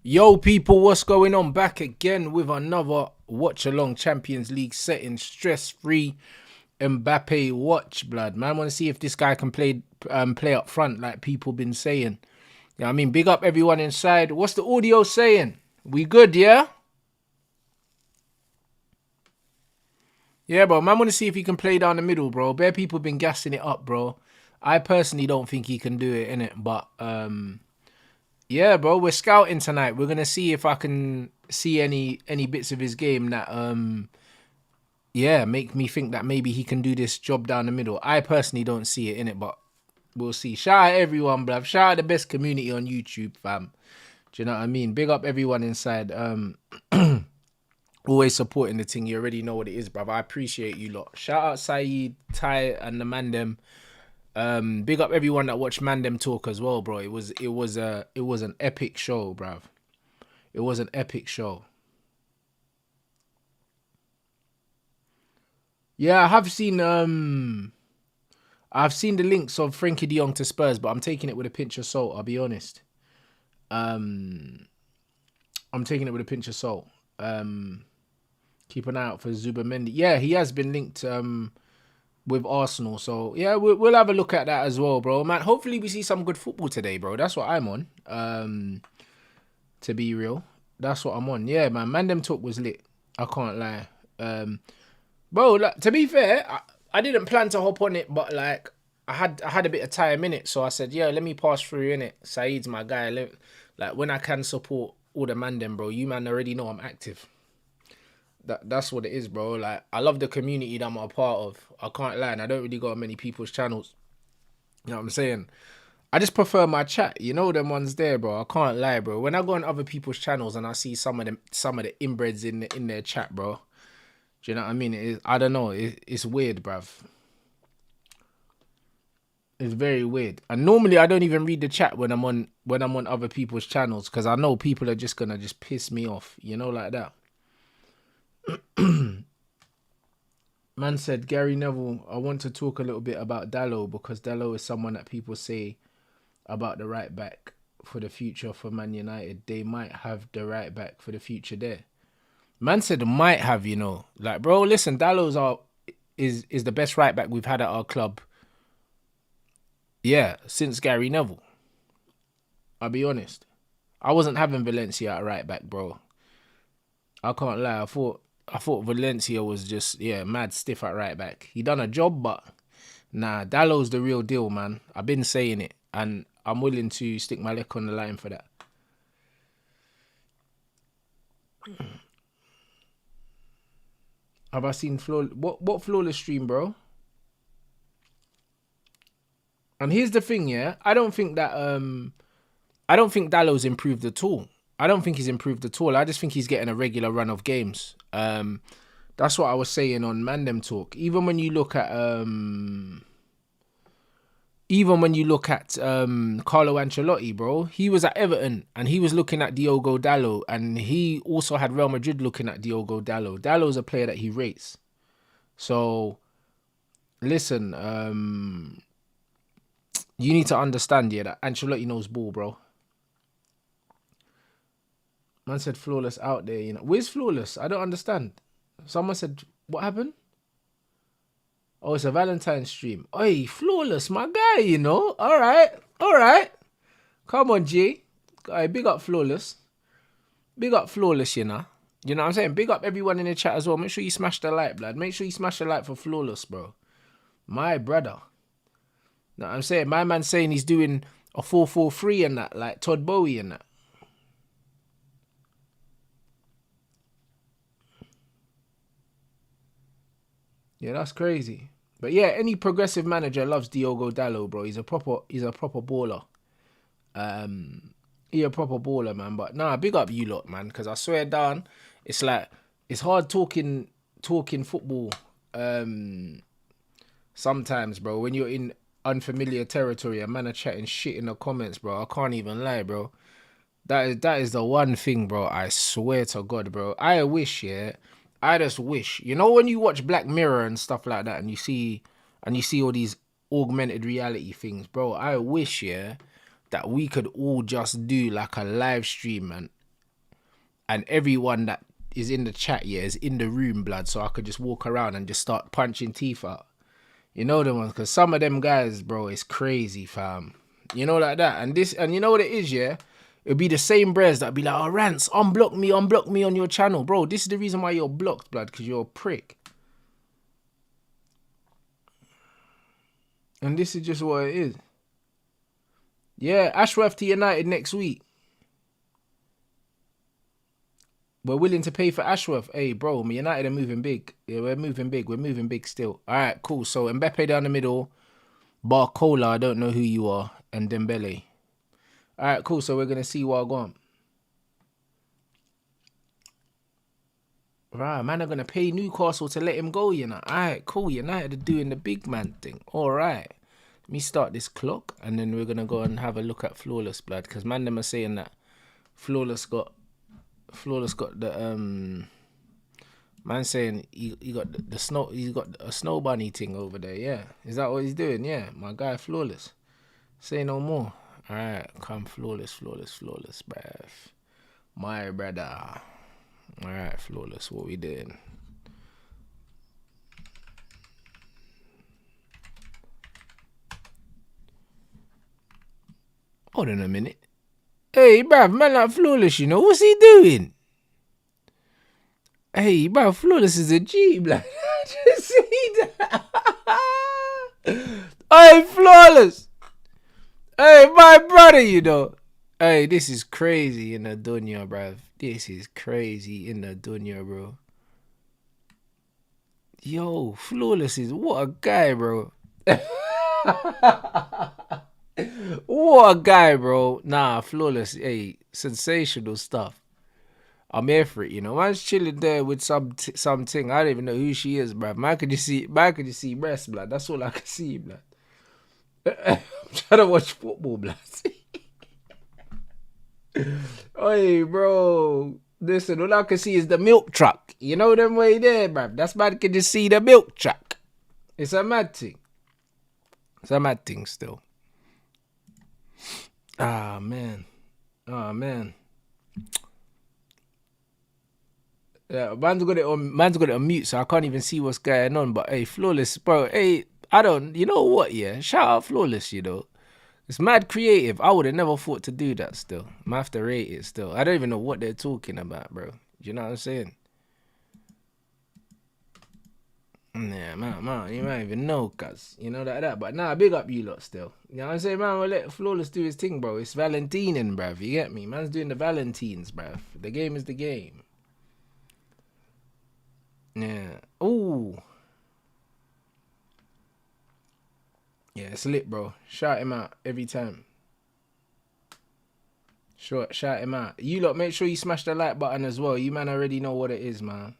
Yo, people, what's going on? Back again with another watch along Champions League setting, stress free Mbappe watch, blood. Man, want to see if this guy can play up front like people been saying. Yeah, I mean, big up everyone inside. What's the audio saying? We good, yeah? Yeah, bro. Man, want to see if he can play down the middle, bro. Bare people been gassing it up, bro. I personally don't think he can do it, innit? But yeah, bro, we're scouting tonight. We're gonna see if I can see any bits of his game that yeah, make me think that maybe he can do this job down the middle. I personally don't see it in it, but we'll see. Shout out everyone, bruv. Shout out the best community on YouTube, fam. Do you know what I mean? Big up everyone inside. Always supporting the thing. You already know what it is, bruv. I appreciate you lot. Shout out Saeed, Ty, and the man them. Big up everyone that watched Mandem talk as well, bro. It was an epic show, bruv. It was an epic show. Yeah, I've seen the links of Frankie De Jong to Spurs, but I'm taking it with a pinch of salt, I'll be honest. Um I'm taking it with a pinch of salt. Um Keep an eye out for Zubamendi. Yeah, he has been linked with Arsenal. So yeah, we'll have a look at that as well, bro. Man, hopefully we see some good football today, bro. That's what I'm on. To be real, that's what I'm on. Yeah, man. Mandem talk was lit. I can't lie. Bro. Like, to be fair, I didn't plan to hop on it, but like I had a bit of time in it, so I said, yeah, let me pass through in it. Saeed's my guy. Like when I can support all the Mandem, bro. You man already know I'm active. That's what it is, bro. Like I love the community that I'm a part of. I can't lie, and I don't really go on many people's channels. You know what I'm saying? I just prefer my chat. You know them ones there, bro. I can't lie, bro. When I go on other people's channels and I see some of the inbreds in their chat, bro. Do you know what I mean? I don't know. It's weird, bruv. It's very weird. And normally I don't even read the chat when I'm on other people's channels because I know people are just gonna just piss me off. You know, like that. Man said, Gary Neville, I want to talk a little bit about Dallo because Dallo is someone that people say about the right back for the future for Man United. They might have the right back for the future there. Man said might have, you know. Like, bro, listen, is the best right back we've had at our club. Yeah, since Gary Neville. I'll be honest. I wasn't having Valencia at right back, bro. I can't lie. I thought Valencia was just mad stiff at right back. He done a job, but nah, Dallo's the real deal, man. I've been saying it, and I'm willing to stick my leg on the line for that. Have I seen what flawless stream, bro? And here's the thing, yeah. I don't think Dallo's improved at all. I don't think he's improved at all. I just think he's getting a regular run of games. That's what I was saying on Mandem Talk. Even when you look at Carlo Ancelotti, bro, he was at Everton and he was looking at Diogo Dallo, and he also had Real Madrid looking at Diogo Dallo. Dallo's a player that he rates. So listen, you need to understand, yeah, that Ancelotti knows ball, bro. Man said flawless out there, you know. Where's flawless? I don't understand. Someone said, what happened? Oh, it's a Valentine stream. Oi, flawless, my guy, you know. All right, all right. Come on, G. Big up flawless. Big up flawless, you know. You know what I'm saying? Big up everyone in the chat as well. Make sure you smash the like, blood. Make sure you smash the like for flawless, bro. My brother. Know what I'm saying? My man saying he's doing a 4-4-3 and that, like Todd Bowie and that. Yeah, that's crazy. But yeah, any progressive manager loves Diogo Dallo, bro. He's a proper baller. He a proper baller, man. But nah, big up you lot, man. Because I swear down, it's like it's hard talking football. Sometimes, bro, when you're in unfamiliar territory, a man are chatting shit in the comments, bro. I can't even lie, bro. That is the one thing, bro. I swear to God, bro. I wish, yeah. I just wish. You know when you watch Black Mirror and stuff like that, and you see all these augmented reality things, bro. I wish, yeah, that we could all just do like a live stream, man. And everyone that is in the chat, yeah, is in the room, blood. So I could just walk around and just start punching teeth out. You know the ones, because some of them guys, bro, it's crazy, fam. You know, like that. And you know what it is, yeah? It'll be the same bros that'll be like, oh, Rants, unblock me on your channel. Bro, this is the reason why you're blocked, blood, because you're a prick. And this is just what it is. Yeah, Ashworth to United next week. We're willing to pay for Ashworth. Hey, bro, United are moving big. Yeah, we're moving big. We're moving big still. All right, cool. So Mbappe down the middle. Barcola, I don't know who you are. And Dembele. All right, cool. So we're going to see what I got. Right, man, are going to pay Newcastle to let him go, you know. All right, cool. United are doing the big man thing. All right. Let me start this clock. And then we're going to go and have a look at Flawless, blood. Because man, them are saying that Flawless got the man saying he got the snow, he's got a snow bunny thing over there. Yeah, is that what he's doing? Yeah, my guy Flawless. Say no more. All right, come Flawless, bruv. My brother. All right, Flawless, what we doing? Hold on a minute. Hey, bruv, man, like Flawless, you know what's he doing? Hey, bro, Flawless is a G, blood. Just see that. Hey, Flawless. Hey, my brother, you know. Hey, this is crazy in the dunya, bruv. This is crazy in the dunya, bro. Yo, Flawless is what a guy, bro. What a guy, bro. Nah, Flawless, hey, sensational stuff. I'm here for it, you know. Man's chilling there with something. I don't even know who she is, bruv. Man could just see breasts, blood. That's all I can see, blood. I'm trying to watch football, blood. Hey, bro. Listen, all I can see is the milk truck. You know them way there, bruv. That's man can just see the milk truck. It's a mad thing. It's a mad thing still. Ah, man. Oh, man. Yeah, man's got it on mute, so I can't even see what's going on. But hey, Flawless, bro. Hey, you know what? Yeah, shout out Flawless. You know, it's mad creative. I would have never thought to do that. Still, I have to rate it. Still, I don't even know what they're talking about, bro. Do you know what I'm saying? Yeah, man, you might even know, cuz you know that. But nah, big up you lot still. You know what I'm saying, man? We'll let Flawless do his thing, bro. It's Valentines, bruv. You get me? Man's doing the Valentines, bruv. The game is the game. Yeah. Ooh. Yeah, it's lit, bro. Shout him out every time. Sure, shout him out. You lot, make sure you smash the like button as well. You man already know what it is, man.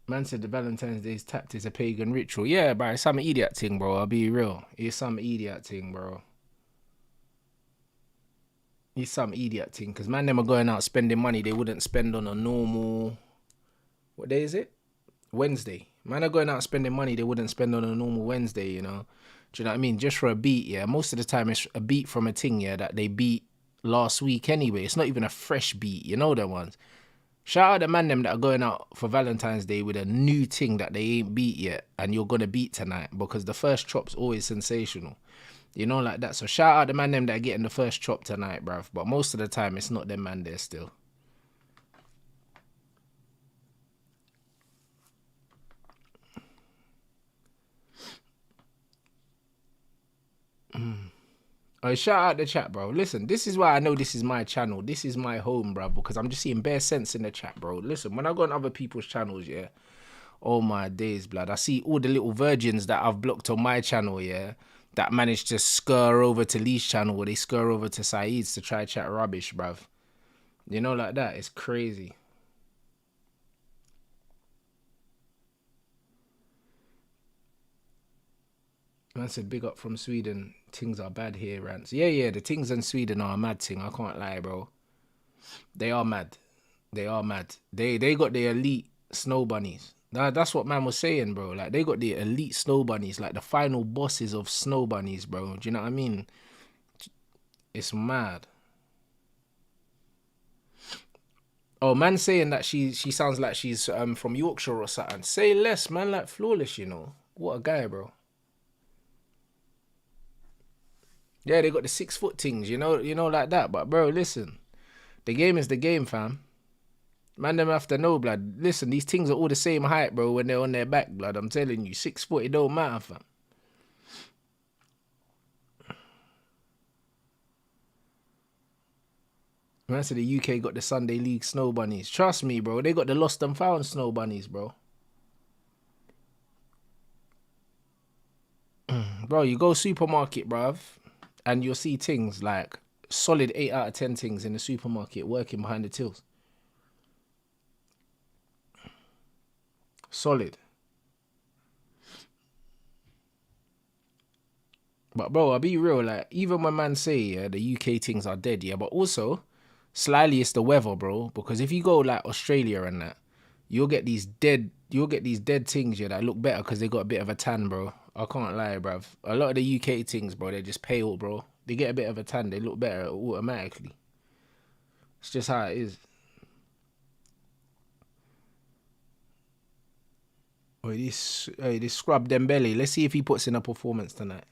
Man said the Valentine's Day's tapped is a pagan ritual. Yeah, bro, it's some idiot thing, bro. I'll be real. It's some idiot thing, bro. It's some idiot thing. Because man, them are going out spending money they wouldn't spend on a normal... What day is it? Wednesday. Man are going out spending money they wouldn't spend on a normal Wednesday, you know? Do you know what I mean? Just for a beat, yeah. Most of the time it's a beat from a thing, yeah, that they beat last week anyway. It's not even a fresh beat, you know them ones. Shout out the man them that are going out for Valentine's Day with a new thing that they ain't beat yet and you're going to beat tonight because the first chop's always sensational. You know, like that. So shout out the man them that are getting the first chop tonight, bruv. But most of the time it's not them man there still. Oh, shout out the chat, bro. Listen, this is why I know this is my channel. This is my home, bro, because I'm just seeing bare sense in the chat, bro. Listen, when I go on other people's channels, yeah, oh my days, blood. I see all the little virgins that I've blocked on my channel, yeah, that managed to scur over to Lee's channel or they scur over to Saeed's to try chat rubbish, bruv. You know, like that. It's crazy. Man said, big up from Sweden. Things are bad here, Rants. Yeah, the things in Sweden are a mad thing. I can't lie, bro. They are mad. They are mad. They got the elite snow bunnies. That's what man was saying, bro. Like, they got the elite snow bunnies, like the final bosses of snow bunnies, bro. Do you know what I mean? It's mad. Oh, man saying that she sounds like she's from Yorkshire or something. Say less, man. Like, flawless, you know. What a guy, bro. Yeah, they got the 6 foot things, you know, like that. But bro, listen, the game is the game, fam. Man, them have to know, blood. Listen, these things are all the same height, bro. When they're on their back, blood. I'm telling you, 6 foot, it don't matter, fam. Man said the UK got the Sunday League snow bunnies. Trust me, bro. They got the lost and found snow bunnies, bro. Bro, you go supermarket, bruv, and you'll see things like solid 8 out of 10 things in the supermarket working behind the tills. Solid. But bro, I'll be real, like, even when man say, yeah, the UK things are dead, yeah, but also, slyly it's the weather, bro. Because if you go like Australia and that, you'll get these dead things, yeah, that look better because they got a bit of a tan, bro. I can't lie, bruv. A lot of the UK things, bro, they're just pale, bro. They get a bit of a tan, they look better automatically. It's just how it is. This scrub Dembele. Let's see if he puts in a performance tonight.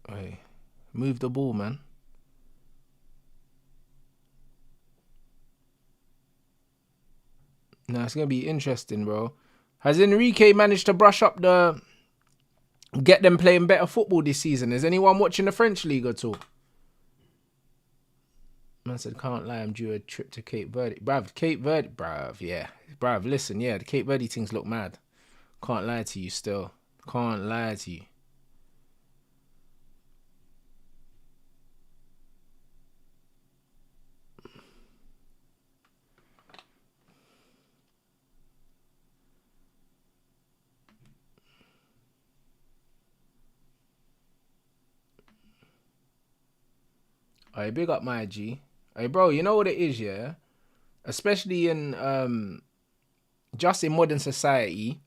Hey, move the ball, man. Nah, it's gonna be interesting, bro. Has Enrique managed to brush up get them playing better football this season? Is anyone watching the French league at all? Man said, can't lie, I'm due a trip to Cape Verde. Bruv, Cape Verde, bruv, yeah. Bruv, listen, yeah, the Cape Verde things look mad. Can't lie to you still. Can't lie to you. Alright, big up my G. Hey, bro, you know what it is, yeah? Especially in, just in modern society,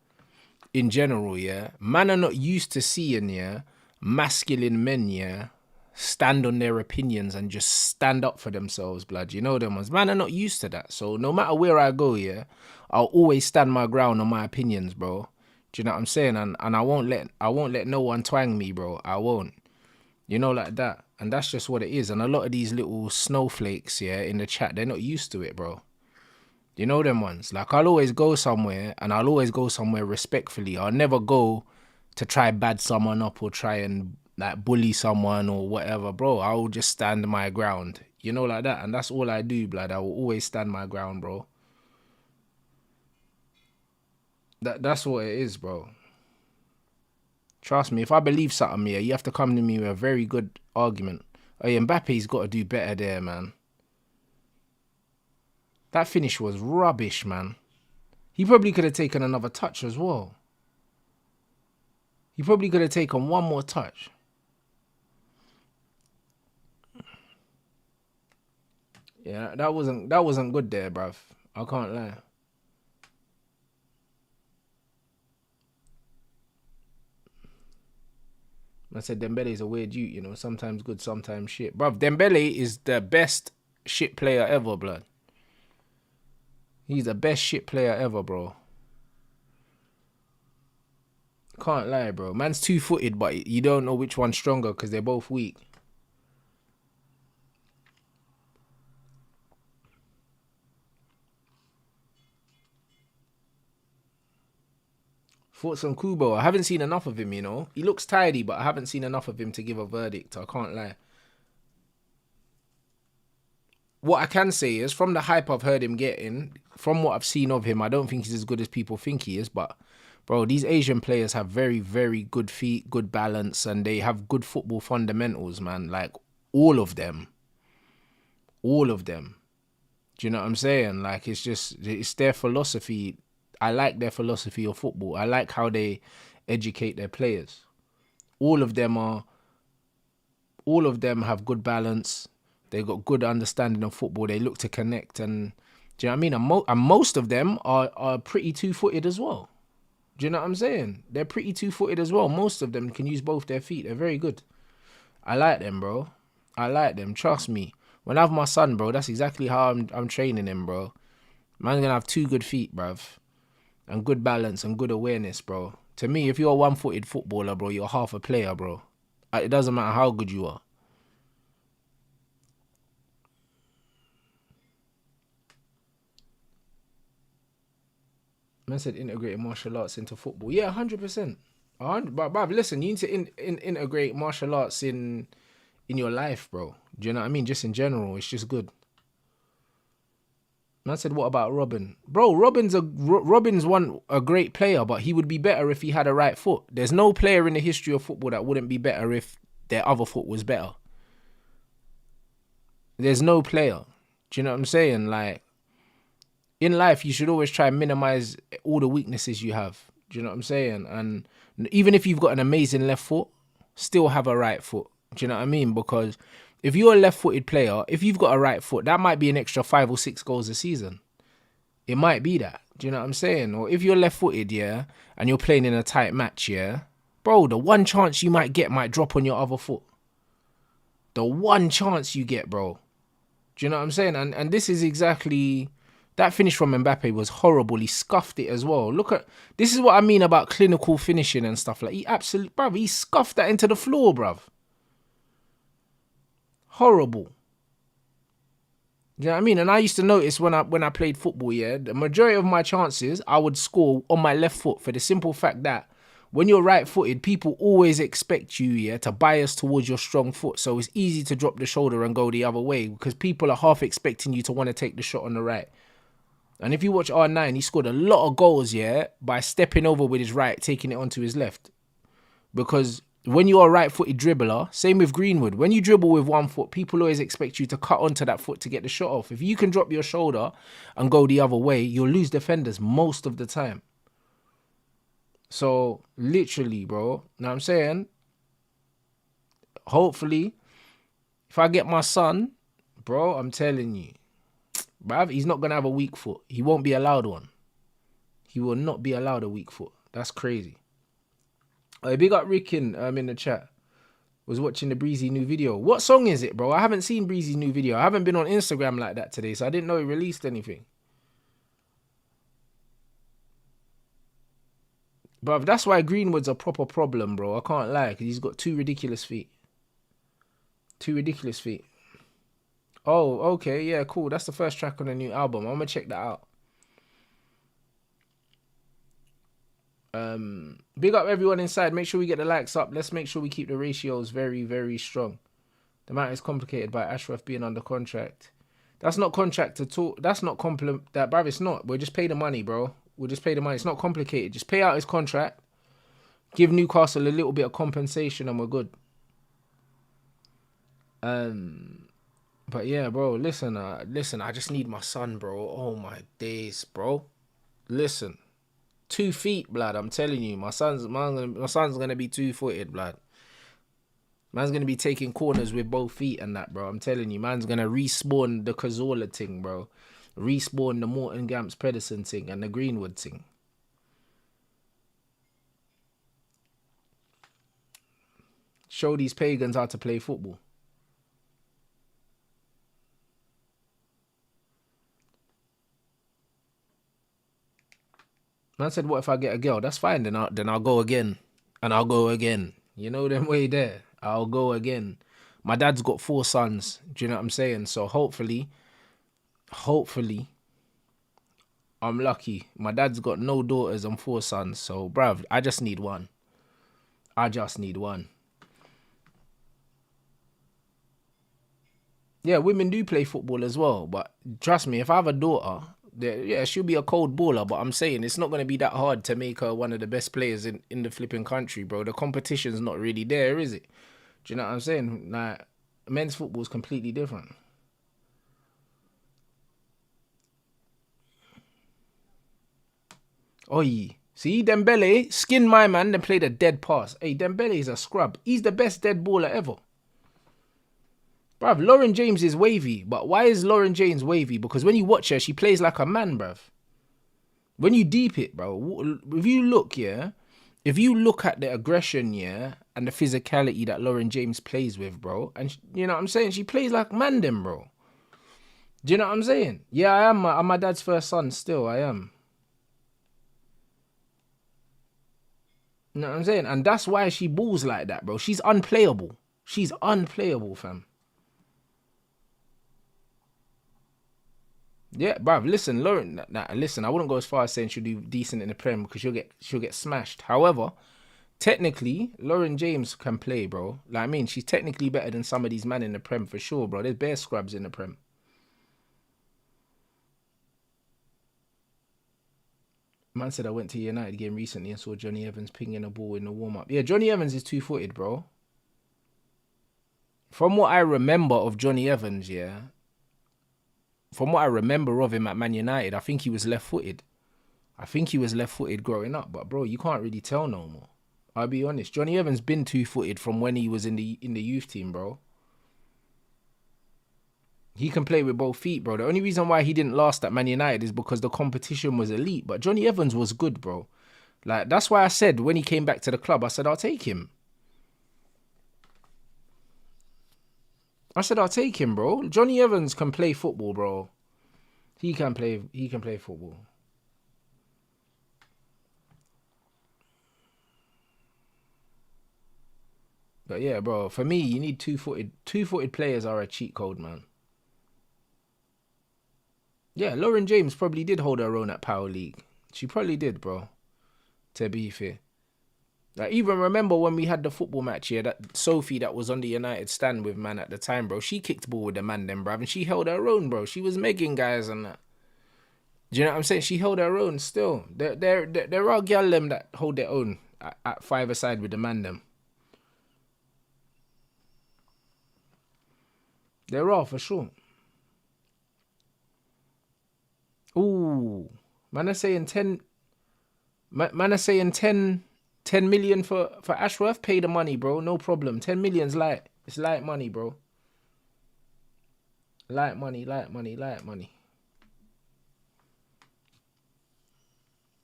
in general, yeah, man are not used to seeing, yeah, masculine men, yeah, stand on their opinions and just stand up for themselves, blood. You know them ones. Man are not used to that. So no matter where I go, yeah, I'll always stand my ground on my opinions, bro. Do you know what I'm saying? And I won't let no one twang me, bro. I won't. You know, like that. And that's just what it is. And a lot of these little snowflakes, yeah, in the chat, they're not used to it, bro. You know them ones. Like, I'll always go somewhere, and I'll always go somewhere respectfully. I'll never go to try bad someone up or try and like bully someone or whatever, bro. I'll just stand my ground. You know, like that. And that's all I do, blood. I will always stand my ground, bro. That's what it is, bro. Trust me, if I believe something, yeah, you have to come to me with a very good argument. Oh yeah, Mbappe's got to do better there, man. That finish was rubbish, man. He probably could have taken another touch as well. He probably could have taken one more touch. Yeah, that wasn't good there, bruv. I can't lie. I said Dembele is a weird dude, you know. Sometimes good, sometimes shit. Bruv, Dembele is the best shit player ever, blood. He's the best shit player ever, bro. Can't lie, bro. Man's 2-footed, but you don't know which one's stronger because they're both weak. Thoughts on Kubo? I haven't seen enough of him, you know. He looks tidy, but I haven't seen enough of him to give a verdict. I can't lie. What I can say is, from the hype I've heard him getting, from what I've seen of him, I don't think he's as good as people think he is. But, bro, these Asian players have very, very good feet, good balance, and they have good football fundamentals, man. Like, all of them. All of them. Do you know what I'm saying? Like, it's their philosophy. I like their philosophy of football. I like how they educate their players. All of them have good balance, They got good understanding of football. They look to connect, and do you know what I mean? And most of them are pretty two-footed as well. Do you know what I'm saying? They're pretty two-footed as well. Most of them can use both their feet. They're very good. I like them, bro. I like them. Trust me. When I have my son, bro, that's exactly how I'm training him, bro. Man's gonna have 2 good feet, bruv. And good balance and good awareness, bro. To me, if you're a one-footed footballer, bro, you're half a player, bro. It doesn't matter how good you are. Man said integrate martial arts into football. Yeah, 100%. But bruv, listen, you need to integrate martial arts in your life, bro. Do you know what I mean? Just in general, it's just good. Man said, what about Robin? Bro, Robin's a great player, but he would be better if he had a right foot. There's no player in the history of football that wouldn't be better if their other foot was better. There's no player. Do you know what I'm saying? Like, in life, you should always try and minimize all the weaknesses you have. Do you know what I'm saying? And even if you've got an amazing left foot, still have a right foot. Do you know what I mean? Because if you're a left-footed player, if you've got a right foot, that might be an extra 5 or 6 goals a season. It might be that. Do you know what I'm saying? Or if you're left-footed, yeah, and you're playing in a tight match, yeah, bro, the one chance you might get might drop on your other foot. The one chance you get, bro. Do you know what I'm saying? And this is exactly... That finish from Mbappe was horrible. He scuffed it as well. Look at... This is what I mean about clinical finishing and stuff. Like, he absolutely... Bruv, he scuffed that into the floor, bruv. Horrible. You know what I mean? And I used to notice when I played football, yeah, the majority of my chances I would score on my left foot for the simple fact that when you're right-footed, people always expect you, yeah, to bias towards your strong foot. So it's easy to drop the shoulder and go the other way because people are half expecting you to want to take the shot on the right. And if you watch R9, he scored a lot of goals, yeah, by stepping over with his right, taking it onto his left. Because when you're a right-footed dribbler, same with Greenwood, when you dribble with one foot, people always expect you to cut onto that foot to get the shot off. If you can drop your shoulder and go the other way, you'll lose defenders most of the time. So, literally, bro, know what I'm saying? Hopefully, if I get my son, bro, I'm telling you, bruv, he's not going to have a weak foot. He won't be allowed one. He will not be allowed a weak foot. That's crazy. Big up Rickin in the chat. Was watching the Breezy new video. What song is it, bro? I haven't seen Breezy's new video. I haven't been on Instagram like that today, so I didn't know he released anything. Bruv, that's why Greenwood's a proper problem, bro. I can't lie, because he's got 2 ridiculous feet. 2 ridiculous feet. Oh, okay, yeah, cool. That's the first track on the new album. I'm going to check that out. Big up everyone inside. Make sure we get the likes up. Let's make sure we keep the ratios very, very strong. The matter is complicated by Ashraf being under contract. That's not contract at all. That's not that, bruv. It's not. We'll just pay the money, bro. We'll just pay the money. It's not complicated. Just pay out his contract. Give Newcastle a little bit of compensation and we're good. But yeah, bro. Listen. I just need my son, bro. Oh my days, bro. Listen. 2 feet, blood. I'm telling you, my son's gonna be 2-footed, blood. Man's gonna be taking corners with both feet and that, bro. I'm telling you, man's gonna respawn the Cazorla thing, bro. Respawn the Morton Gamps Pedersen thing and the Greenwood thing. Show these pagans how to play football. Man said, what if I get a girl? That's fine, then I'll go again. And I'll go again. You know them way there. I'll go again. My dad's got 4 sons. Do you know what I'm saying? So hopefully, I'm lucky. My dad's got no daughters and 4 sons. So, bruv, I just need one. Yeah, women do play football as well. But trust me, if I have a daughter... Yeah, she'll be a cold baller, but I'm saying it's not going to be that hard to make her one of the best players in the flipping country, bro. The competition's not really there, is it? Do you know what I'm saying? Like, men's football is completely different. Oi. See, Dembele, skin my man, then played a dead pass. Hey, Dembele is a scrub. He's the best dead baller ever. Bruv, Lauren James is wavy. But why is Lauren James wavy? Because when you watch her, she plays like a man, bruv. When you deep it, bro, if you look, yeah, if you look at the aggression, yeah, and the physicality that Lauren James plays with, bro, and you know what I'm saying? She plays like man, them, bro. Do you know what I'm saying? Yeah, I am. I'm my dad's first son still. I am. You know what I'm saying? And that's why she balls like that, bro. She's unplayable. She's unplayable, fam. Yeah, bruv, listen, Lauren, listen, I wouldn't go as far as saying she'll do decent in the Prem because she'll get smashed. However, technically, Lauren James can play, bro. Like, I mean, she's technically better than some of these men in the Prem for sure, bro. There's bare scrubs in the Prem. Man said I went to a United game recently and saw Johnny Evans pinging a ball in the warm-up. Yeah, Johnny Evans is two-footed, bro. From what I remember of Johnny Evans, yeah, from what I remember of him at Man United, I think he was left-footed. I think he was left-footed growing up, but bro, you can't really tell no more. I'll be honest. Johnny Evans been two-footed from when he was in the youth team, bro. He can play with both feet, bro. The only reason why he didn't last at Man United is because the competition was elite. But Johnny Evans was good, bro. Like, that's why I said when he came back to the club, I said, I'll take him. I said, I'll take him, bro. Johnny Evans can play football, bro. He can play football. But yeah, bro, for me, you need two-footed. Two-footed players are a cheat code, man. Yeah, Lauren James probably did hold her own at Power League. She probably did, bro. To be fair. Like, even remember when we had the football match here, that Sophie that was on the United stand with man at the time, bro. She kicked ball with the man then, bruv, and she held her own, bro. She was megging guys and that. Do you know what I'm saying? She held her own still. There are gal them that hold their own at five-a-side with the man them. There are, for sure. Ooh. Man are saying 10... Man are saying 10 million for Ashworth. Pay the money, bro. No problem. 10 million's light. It's light money, bro. Light money.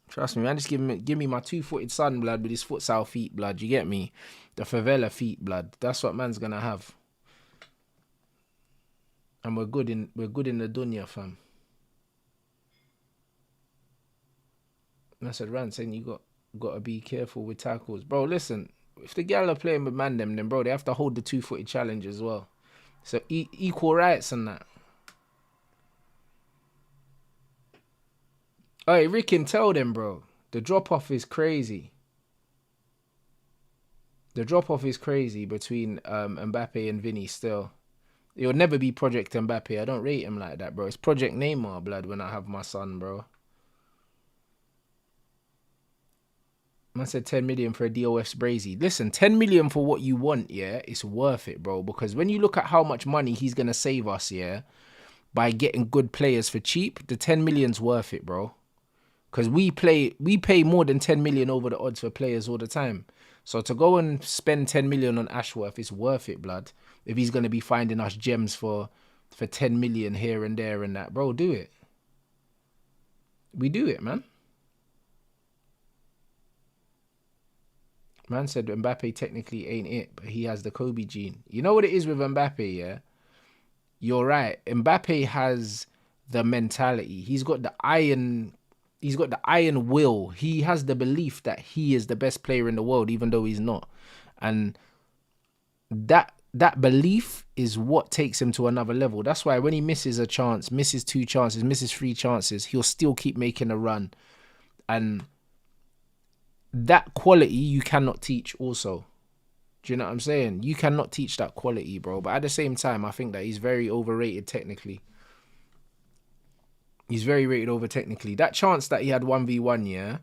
Trust me, man. Just give me my two-footed son, blood, with his futsal feet, blood. You get me? The favela feet, blood. That's what man's gonna have. And we're good in the dunya, fam. And I said, Rants, saying you got to be careful with tackles. Bro, listen, if the gal are playing with man them, then bro, they have to hold the two-footed challenge as well. So equal rights and that. Hey, Rickin, tell them, bro. The drop-off is crazy. The drop-off is crazy between Mbappe and Vinny still. It will never be Project Mbappe. I don't rate him like that, bro. It's Project Neymar, blood, when I have my son, bro. I said 10 million for a DOF Brazy. Listen, 10 million for what you want, yeah, it's worth it, bro. Because when you look at how much money he's going to save us, yeah, by getting good players for cheap, the 10 million's worth it, bro. Because we pay more than 10 million over the odds for players all the time. So to go and spend 10 million on Ashworth is worth it, blood. If he's going to be finding us gems for 10 million here and there and that, bro, do it. We do it, man. Man said Mbappe technically ain't it, but he has the Kobe gene. You know what it is with Mbappe, yeah? You're right. Mbappe has the mentality. He's got the iron will. He has the belief that he is the best player in the world, even though he's not. And that belief is what takes him to another level. That's why when he misses a chance, misses 2 chances, misses 3 chances, he'll still keep making a run. And that quality you cannot teach also. Do you know what I'm saying? You cannot teach that quality, bro. But at the same time, I think that he's very overrated technically. He's very rated over technically. That chance that he had 1v1, yeah,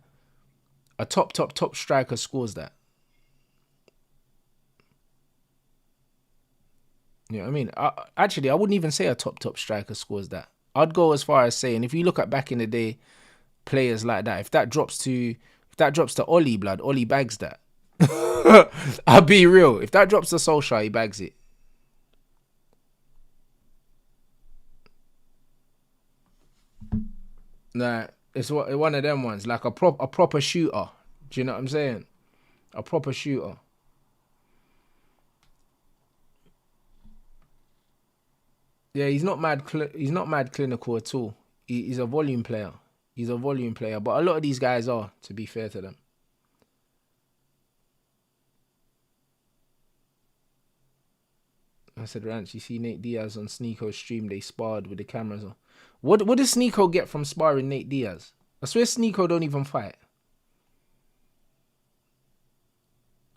a top striker scores that. You know what I mean? Actually, I wouldn't even say a top striker scores that. I'd go as far as saying, if you look at back in the day, players like that, if that drops to Ollie, blood, Ollie bags that. I'll be real. If that drops to Solskjaer, he bags it. Like it's one of them ones, like a proper shooter. Do you know what I'm saying? A proper shooter. Yeah, he's not mad. He's not mad clinical at all. He's a volume player. He's a volume player. But a lot of these guys are, to be fair to them. I said, Rants, you see Nate Diaz on Sneeko's stream, they sparred with the cameras on. What does Sneeko get from sparring Nate Diaz? I swear Sneeko don't even fight.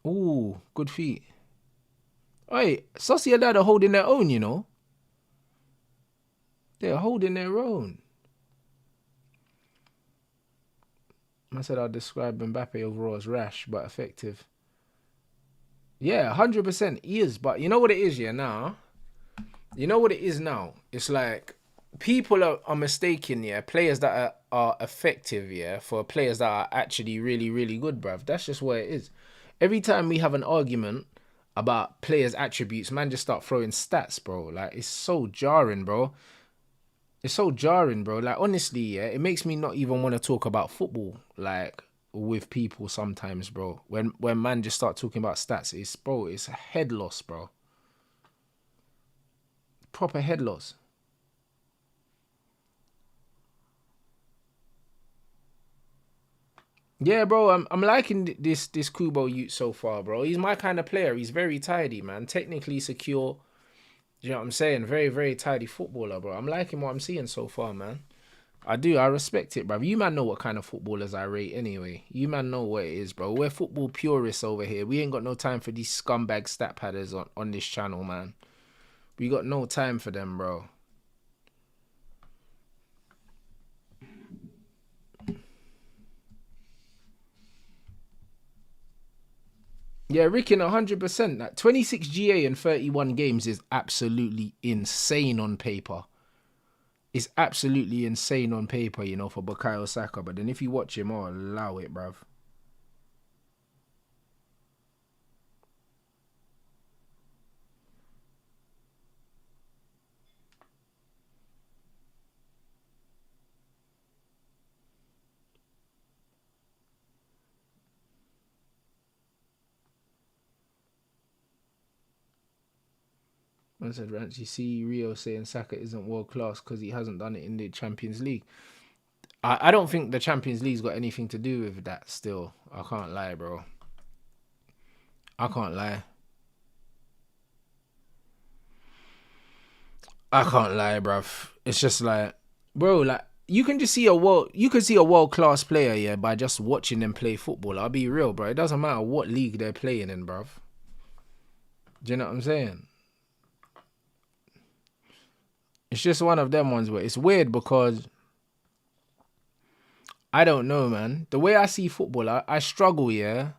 Ooh, good feet. Oi, Sociedad are holding their own, you know. They're holding their own. I said I'll describe Mbappe overall as rash, but effective. Yeah, 100% he is. But you know what it is, yeah, now? You know what it is now? It's like people are mistaking, yeah, players that are effective, yeah, for players that are actually really, really good, bruv. That's just what it is. Every time we have an argument about players' attributes, man just start throwing stats, bro. Like, it's so jarring, bro. It's so jarring, bro. Like, honestly, yeah, it makes me not even want to talk about football, like, with people sometimes, bro. When man just start talking about stats, it's a head loss, bro. Proper head loss. Yeah, bro, I'm liking this Kubo Ute so far, bro. He's my kind of player. He's very tidy, man. Technically secure. You know what I'm saying? Very, very tidy footballer, bro. I'm liking what I'm seeing so far, man. I do. I respect it, bro. You man know what kind of footballers I rate anyway. You man know what it is, bro. We're football purists over here. We ain't got no time for these scumbag stat padders on this channel, man. We got no time for them, bro. Yeah, Rickin, 100%. Like 26 GA in 31 games is absolutely insane on paper. It's absolutely insane on paper, you know, for Bukayo Saka. But then if you watch him, oh, allow it, bruv. I said, Rants, you see Rio saying Saka isn't world class because he hasn't done it in the Champions League. I don't think the Champions League's got anything to do with that still. I can't lie, bro. I can't lie. I can't lie, bruv. It's just like, bro, like you can just see a world class player, yeah, by just watching them play football. I'll be real, bro. It doesn't matter what league they're playing in, bruv. Do you know what I'm saying? It's just one of them ones where it's weird because I don't know, man. The way I see football, I struggle, yeah.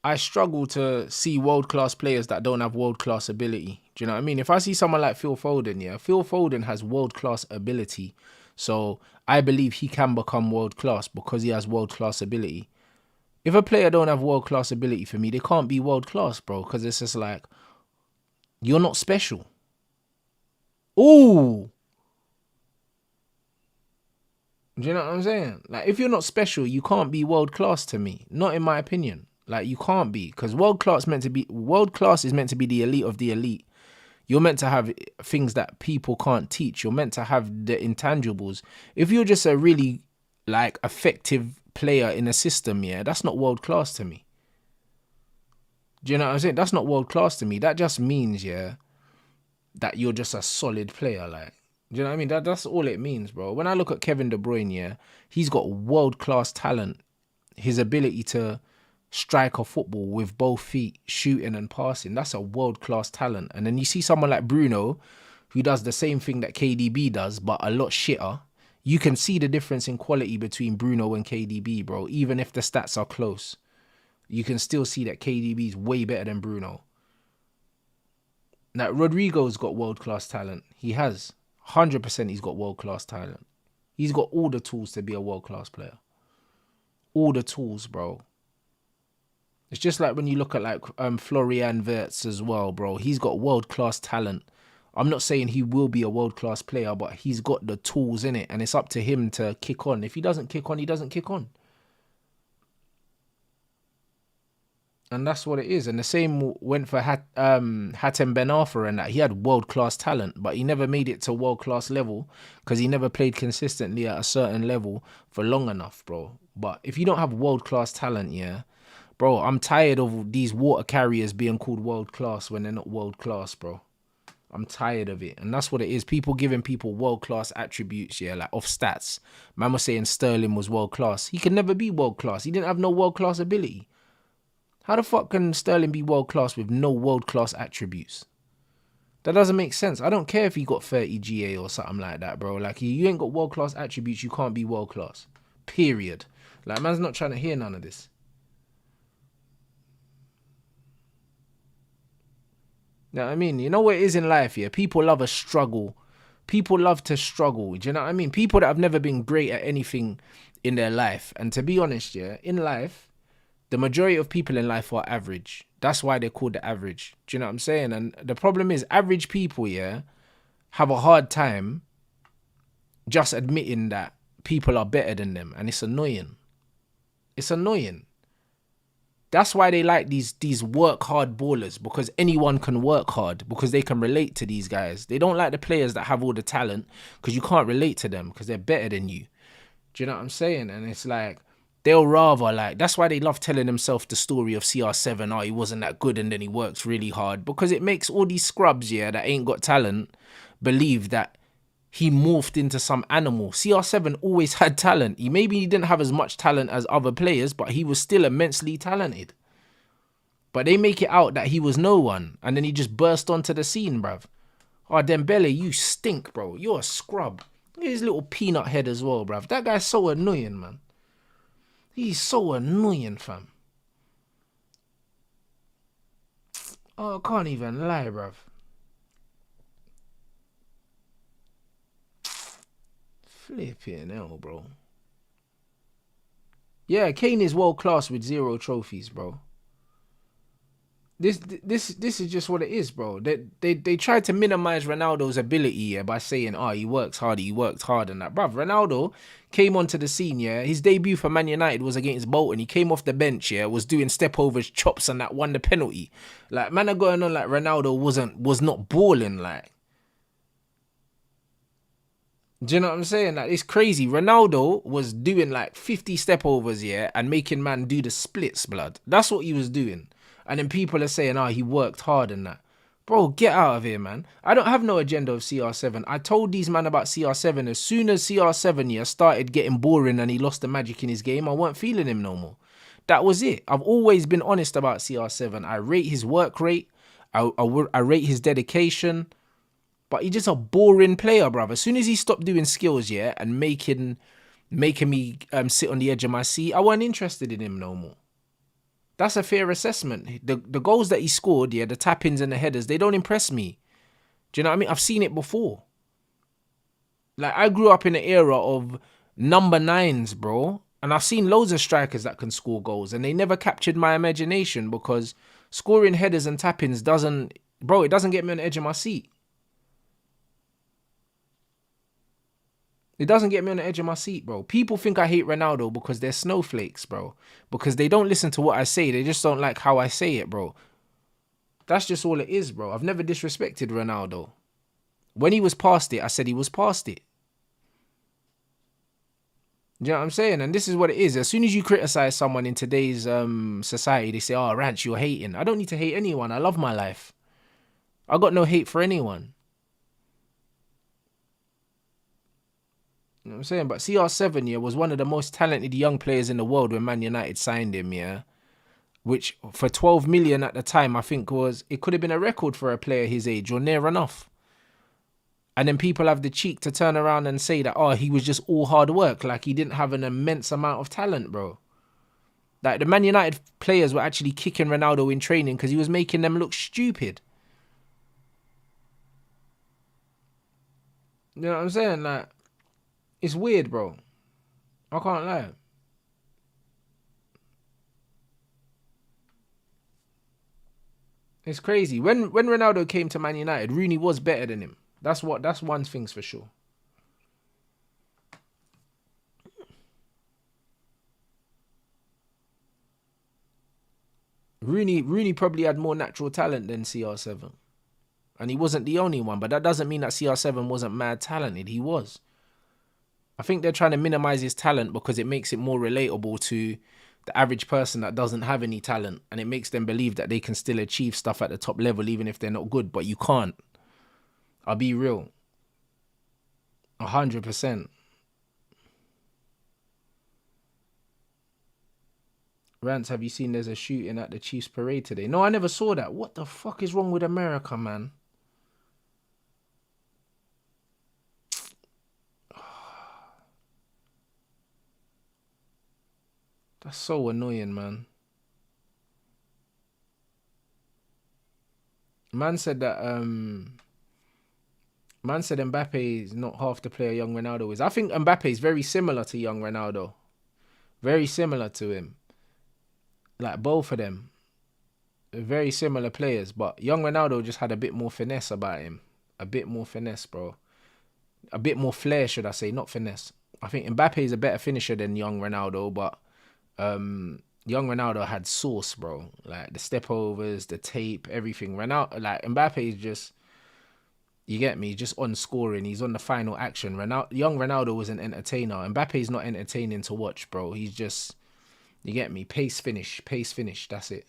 I struggle to see world class players that don't have world class ability. Do you know what I mean? If I see someone like Phil Foden, yeah, Phil Foden has world class ability. So I believe he can become world class because he has world class ability. If a player don't have world class ability for me, they can't be world class, bro. Because it's just like, you're not special. Ooh. Do you know what I'm saying? Like, if you're not special, you can't be world class to me. Not in my opinion. Like, you can't be, because world class is meant to be the elite of the elite. You're meant to have things that people can't teach. You're meant to have the intangibles. If you're just a really like effective player in a system, yeah, that's not world class to me. Do you know what I'm saying? That's not world class to me. That just means, yeah, that you're just a solid player. Like, do you know what I mean? That's all it means, bro. When I look at Kevin De Bruyne, yeah, he's got world class talent. His ability to strike a football with both feet, shooting and passing, that's a world class talent. And then you see someone like Bruno, who does the same thing that KDB does, but a lot shitter. You can see the difference in quality between Bruno and KDB, bro. Even if the stats are close, you can still see that KDB is way better than Bruno. Now, Rodrigo's got world-class talent. He has. 100% he's got world-class talent. He's got all the tools to be a world-class player. All the tools, bro. It's just like when you look at like Florian Wirtz as well, bro. He's got world-class talent. I'm not saying he will be a world-class player, but he's got the tools in it, and it's up to him to kick on. If he doesn't kick on, he doesn't kick on. And that's what it is. And the same went for Hatem Ben Arfa and that. He had world-class talent, but he never made it to world-class level because he never played consistently at a certain level for long enough, bro. But if you don't have world-class talent, yeah, bro, I'm tired of these water carriers being called world-class when they're not world-class, bro. I'm tired of it. And that's what it is. People giving people world-class attributes, yeah, like off stats. Man was saying Sterling was world-class. He could never be world-class. He didn't have no world-class ability. How the fuck can Sterling be world-class with no world-class attributes? That doesn't make sense. I don't care if he got 30 GA or something like that, bro. Like, you ain't got world-class attributes, you can't be world-class. Period. Like, man's not trying to hear none of this. You know what I mean? You know what it is in life, yeah? People love a struggle. People love to struggle. Do you know what I mean? People that have never been great at anything in their life. And to be honest, yeah, in life, the majority of people in life are average. That's why they're called the average. Do you know what I'm saying? And the problem is average people, yeah, have a hard time just admitting that people are better than them. And it's annoying. It's annoying. That's why they like these work hard ballers, because anyone can work hard, because they can relate to these guys. They don't like the players that have all the talent because you can't relate to them because they're better than you. Do you know what I'm saying? And it's like, they'll rather, like, that's why they love telling themselves the story of CR7. Oh, he wasn't that good and then he works really hard, because it makes all these scrubs, yeah, that ain't got talent believe that he morphed into some animal. CR7 always had talent. Maybe he didn't have as much talent as other players, but he was still immensely talented. But they make it out that he was no one, and then he just burst onto the scene, bruv. Oh, Dembele, you stink, bro. You're a scrub. Look at his little peanut head as well, bruv. That guy's so annoying, man. He's so annoying, fam. Oh, I can't even lie, bruv. Flipping hell, bro. Yeah, Kane is world class with 0 trophies, bro. This is just what it is, bro. They tried to minimize Ronaldo's ability, yeah, by saying, oh, he works hard, and that. Bruv, Ronaldo came onto the scene, yeah. His debut for Man United was against Bolton. He came off the bench, yeah, was doing step overs, chops, and that won the penalty. Like, man are going on like Ronaldo was not balling, like. Do you know what I'm saying? Like, it's crazy. Ronaldo was doing like 50 step overs, yeah, and making man do the splits, blood. That's what he was doing. And then people are saying, oh, he worked hard and that. Bro, get out of here, man. I don't have no agenda of CR7. I told these man about CR7. As soon as CR7, yeah, started getting boring and he lost the magic in his game, I weren't feeling him no more. That was it. I've always been honest about CR7. I rate his work rate. I rate his dedication. But he's just a boring player, bruv. As soon as he stopped doing skills, yeah, and making me sit on the edge of my seat, I wasn't interested in him no more. That's a fair assessment. The goals that he scored, yeah, the tap-ins and the headers, they don't impress me. Do you know what I mean? I've seen it before. Like, I grew up in an era of number 9s, bro. And I've seen loads of strikers that can score goals, and they never captured my imagination because scoring headers and tap-ins doesn't get me on the edge of my seat. It doesn't get me on the edge of my seat, bro. People think I hate Ronaldo because they're snowflakes, bro. Because they don't listen to what I say. They just don't like how I say it, bro. That's just all it is, bro. I've never disrespected Ronaldo. When he was past it, I said he was past it. Do you know what I'm saying? And this is what it is. As soon as you criticize someone in today's society, they say, oh, Rants, you're hating. I don't need to hate anyone. I love my life. I got no hate for anyone. You know what I'm saying? But CR7, yeah, was one of the most talented young players in the world when Man United signed him, yeah. Which, for 12 million at the time, I think it could have been a record for a player his age, or near enough. And then people have the cheek to turn around and say that, oh, he was just all hard work, like he didn't have an immense amount of talent, bro. Like, the Man United players were actually kicking Ronaldo in training because he was making them look stupid. You know what I'm saying? Like, it's weird, bro. I can't lie. It's crazy. When Ronaldo came to Man United, Rooney was better than him. That's one thing's for sure. Rooney probably had more natural talent than CR7. And he wasn't the only one, but that doesn't mean that CR7 wasn't mad talented. He was. I think they're trying to minimize his talent because it makes it more relatable to the average person that doesn't have any talent, and it makes them believe that they can still achieve stuff at the top level even if they're not good, but you can't. I'll be real. 100%. Rants, have you seen there's a shooting at the Chiefs parade today? No, I never saw that. What the fuck is wrong with America, man? That's so annoying, man. Man said that Man said Mbappe is not half the player young Ronaldo is. I think Mbappe is very similar to young Ronaldo. Very similar to him. Like both of them. Very similar players. But young Ronaldo just had a bit more finesse about him. A bit more finesse, bro. A bit more flair, should I say, not finesse. I think Mbappe is a better finisher than young Ronaldo, but young Ronaldo had sauce, bro. Like the step overs, the tape, everything. Ronaldo, like Mbappe is just, you get me, just on scoring. He's on the final action. Young Ronaldo was an entertainer. Mbappe is not entertaining to watch, bro. He's just, you get me, pace finish. That's it.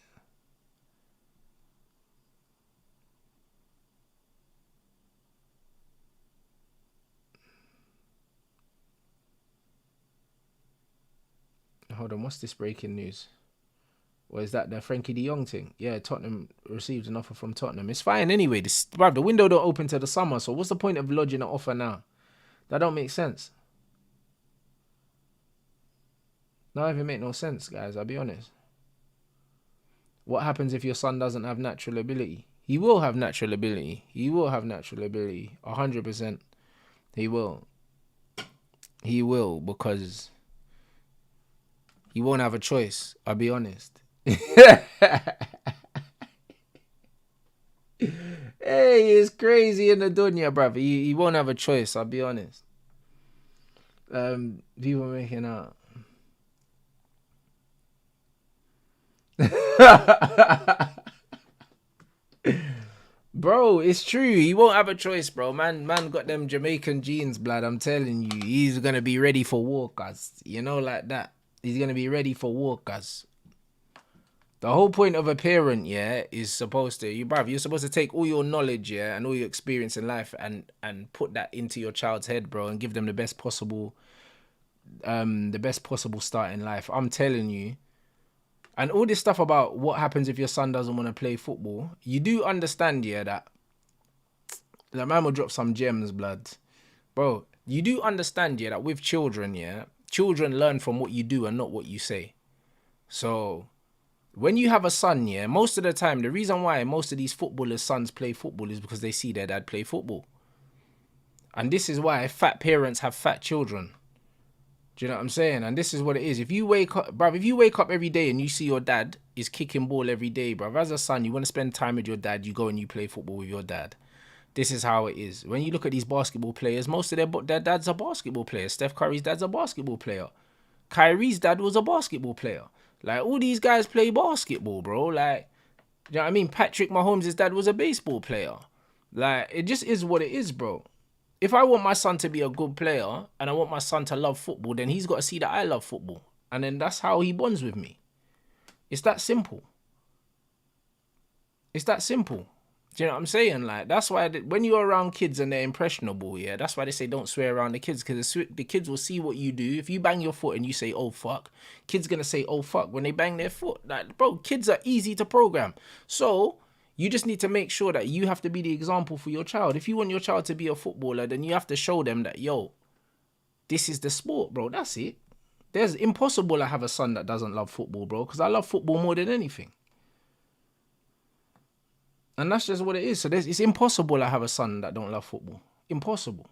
Hold on, what's this breaking news? Or is that the Frankie de Jong thing? Yeah, Tottenham received an offer from Tottenham. It's fine anyway. Bruv, the window don't open till the summer, so what's the point of lodging an offer now? That don't make sense. Not even make no sense, guys. I'll be honest. What happens if your son doesn't have natural ability? He will have natural ability. 100%. He will. Because he won't have a choice. I'll be honest. Hey, it's crazy in the dunya, bruv. He won't have a choice. I'll be honest. People making out. Bro, it's true. He won't have a choice, bro. Man got them Jamaican genes, blood. I'm telling you, he's gonna be ready for war, cuz. You know, like that. He's gonna be ready for war, cuz. The whole point of a parent, yeah, is supposed to, you're supposed to take all your knowledge, yeah, and all your experience in life and put that into your child's head, bro, and give them the best possible start in life. I'm telling you. And all this stuff about what happens if your son doesn't want to play football, you do understand, yeah, that man will drop some gems, blood. Bro, you do understand, yeah, that with children, yeah, children learn from what you do and not what you say. So when you have a son, yeah, most of the time, the reason why most of these footballers' sons play football is because they see their dad play football. And this is why fat parents have fat children. Do you know what I'm saying? And this is what it is. If you wake up, bruv, if you wake up every day and you see your dad is kicking ball every day, bruv, as a son, you want to spend time with your dad, you go and you play football with your dad. This is how it is. When you look at these basketball players, most of their dads are basketball players. Steph Curry's dad's a basketball player. Kyrie's dad was a basketball player. Like, all these guys play basketball, bro. Like, you know what I mean? Patrick Mahomes' dad was a baseball player. Like, it just is what it is, bro. If I want my son to be a good player and I want my son to love football, then he's got to see that I love football. And then that's how he bonds with me. It's that simple. It's that simple. Do you know what I'm saying? Like, that's why when you're around kids and they're impressionable, yeah, that's why they say don't swear around the kids, because the kids will see what you do. If you bang your foot and you say, oh, fuck, kids going to say, oh, fuck, when they bang their foot. Like, bro, kids are easy to program. So you just need to make sure that you have to be the example for your child. If you want your child to be a footballer, then you have to show them that, yo, this is the sport, bro. That's it. There's impossible to have a son that doesn't love football, bro, because I love football more than anything. And that's just what it is. So it's impossible to have a son that don't love football. Impossible.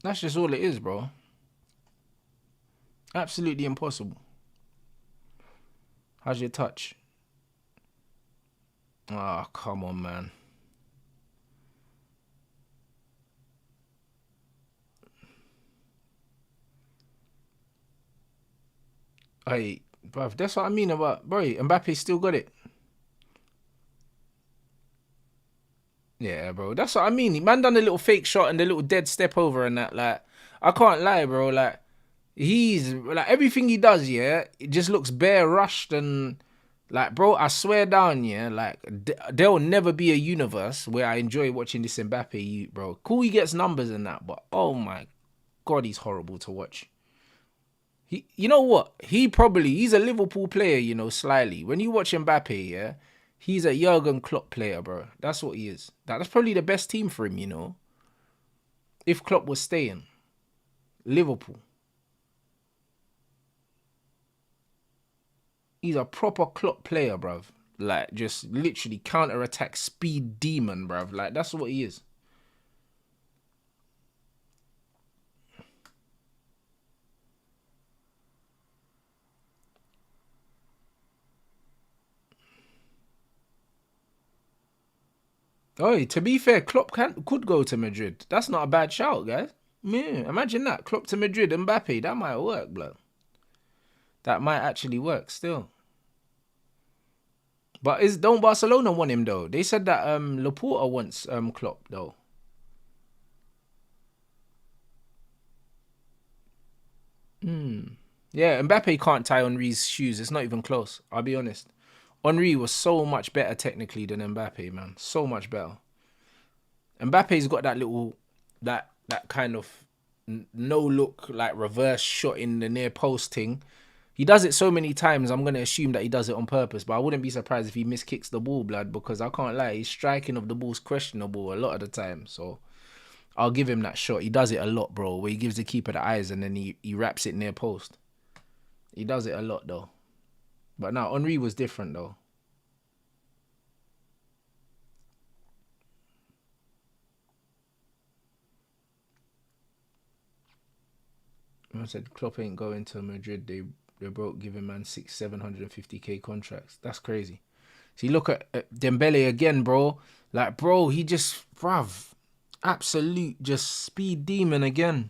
That's just all it is, bro. Absolutely impossible. How's your touch? Ah, oh, come on, man. Hey, bro, that's what I mean about, bro. Mbappe still got it. Yeah, bro. That's what I mean. Man done a little fake shot and the little dead step over and that. Like, I can't lie, bro. Like, he's like everything he does, yeah. It just looks bare rushed and like, bro. I swear down, yeah. Like, there'll never be a universe where I enjoy watching this Mbappe, bro. Cool, he gets numbers and that, but oh my god, he's horrible to watch. You know what? He's a Liverpool player, you know, slyly. When you watch Mbappe, yeah, he's a Jurgen Klopp player, bro. That's what he is. That's probably the best team for him, you know. If Klopp was staying, Liverpool. He's a proper Klopp player, bruv. Like, just literally counter-attack speed demon, bruv. Like, that's what he is. Oh, to be fair, Klopp could go to Madrid. That's not a bad shout, guys. Yeah, imagine that. Klopp to Madrid, Mbappe. That might work, blood. That might actually work still. But don't Barcelona want him though? They said that Laporta wants Klopp though. Yeah, Mbappe can't tie Henry's shoes. It's not even close. I'll be honest. Henry was so much better technically than Mbappe, man. So much better. Mbappe's got that little that kind of no look like reverse shot in the near post thing. He does it so many times, I'm going to assume that he does it on purpose. But I wouldn't be surprised if he miskicks the ball, blood, because I can't lie, his striking of the ball's questionable a lot of the time. So I'll give him that shot. He does it a lot, bro, where he gives the keeper the eyes and then he wraps it near post. He does it a lot, though. But now, Henry was different, though. I said Klopp ain't going to Madrid. They broke giving man 750k contracts. That's crazy. See, look at Dembele again, bro. Like, bro, he just, bruv, absolute just speed demon again.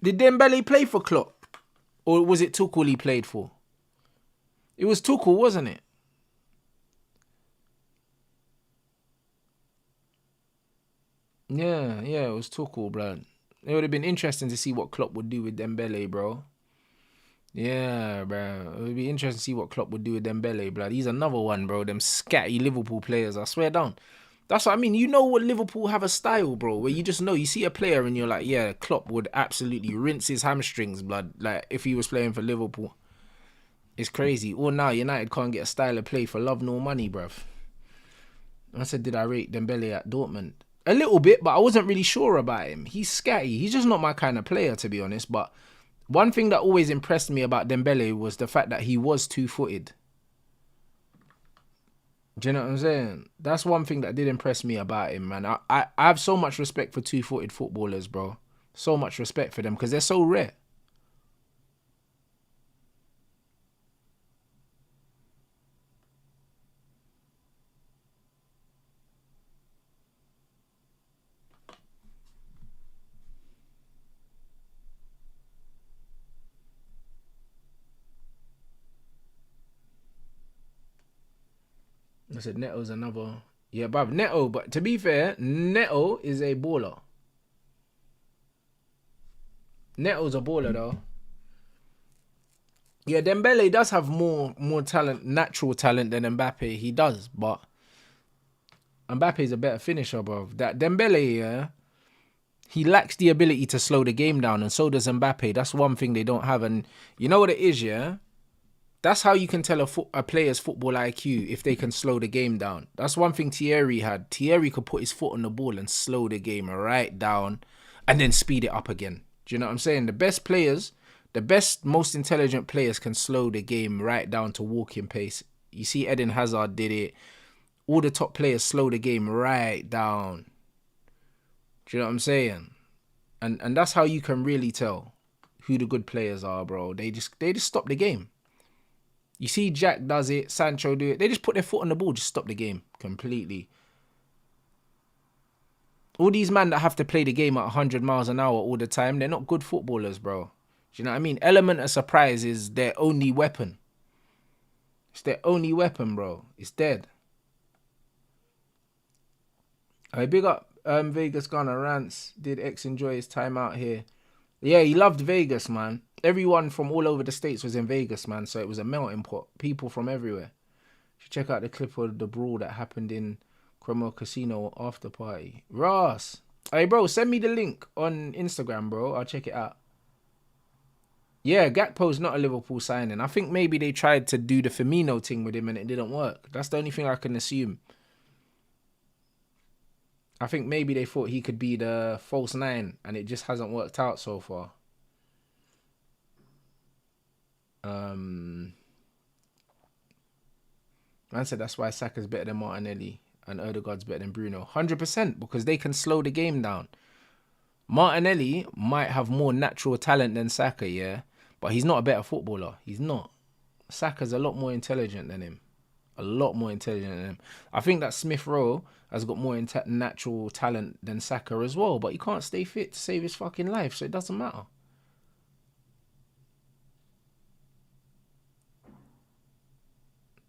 Did Dembele play for Klopp? Or was it Tuchel he played for? It was Tuchel, wasn't it? Yeah, it was Tuchel, bro. It would have been interesting to see what Klopp would do with Dembele, bro. Yeah, bro. It would be interesting to see what Klopp would do with Dembele, bro. He's another one, bro. Them scatty Liverpool players, I swear down. That's what I mean. You know what Liverpool have a style, bro, where you just know, you see a player and you're like, yeah, Klopp would absolutely rinse his hamstrings, blood. Like, if he was playing for Liverpool. It's crazy. Or now, United can't get a style of play for love nor money, bruv. I said, did I rate Dembele at Dortmund? A little bit, but I wasn't really sure about him. He's scatty. He's just not my kind of player, to be honest. But one thing that always impressed me about Dembele was the fact that he was two-footed. Do you know what I'm saying? That's one thing that did impress me about him, man. I have so much respect for two-footed footballers, bro. So much respect for them because they're so rare. I said Neto's another. Yeah, bruv, Neto. But to be fair, Neto is a baller. Neto's a baller, though. Yeah, Dembele does have more talent, natural talent than Mbappe. He does, but Mbappe's a better finisher, bro. That Dembele, yeah, he lacks the ability to slow the game down, and so does Mbappe. That's one thing they don't have. And you know what it is, yeah? That's how you can tell a player's football IQ if they can slow the game down. That's one thing Thierry had. Thierry could put his foot on the ball and slow the game right down and then speed it up again. Do you know what I'm saying? The best players, the best, most intelligent players can slow the game right down to walking pace. You see Eden Hazard did it. All the top players slow the game right down. Do you know what I'm saying? And that's how you can really tell who the good players are, bro. They just stop the game. You see Jack does it, Sancho do it. They just put their foot on the ball, just stop the game completely. All these men that have to play the game at 100 miles an hour all the time, they're not good footballers, bro. Do you know what I mean? Element of surprise is their only weapon. It's their only weapon, bro. It's dead. I big up Vegas Gunner Rants. Did X enjoy his time out here? Yeah, he loved Vegas, man. Everyone from all over the States was in Vegas, man. So it was a melting pot. People from everywhere. You should check out the clip of the brawl that happened in Cromwell Casino after party. Ross. Hey, bro, send me the link on Instagram, bro. I'll check it out. Yeah, Gakpo's not a Liverpool signing. I think maybe they tried to do the Firmino thing with him and it didn't work. That's the only thing I can assume. I think maybe they thought he could be the false nine and it just hasn't worked out so far. Man said that's why Saka's better than Martinelli and Odegaard's better than Bruno. 100% because they can slow the game down. Martinelli might have more natural talent than Saka, yeah, but he's not a better footballer. He's not. Saka's a lot more intelligent than him. A lot more intelligent than him. I think that Smith Rowe has got more natural talent than Saka as well, but he can't stay fit to save his fucking life, so it doesn't matter.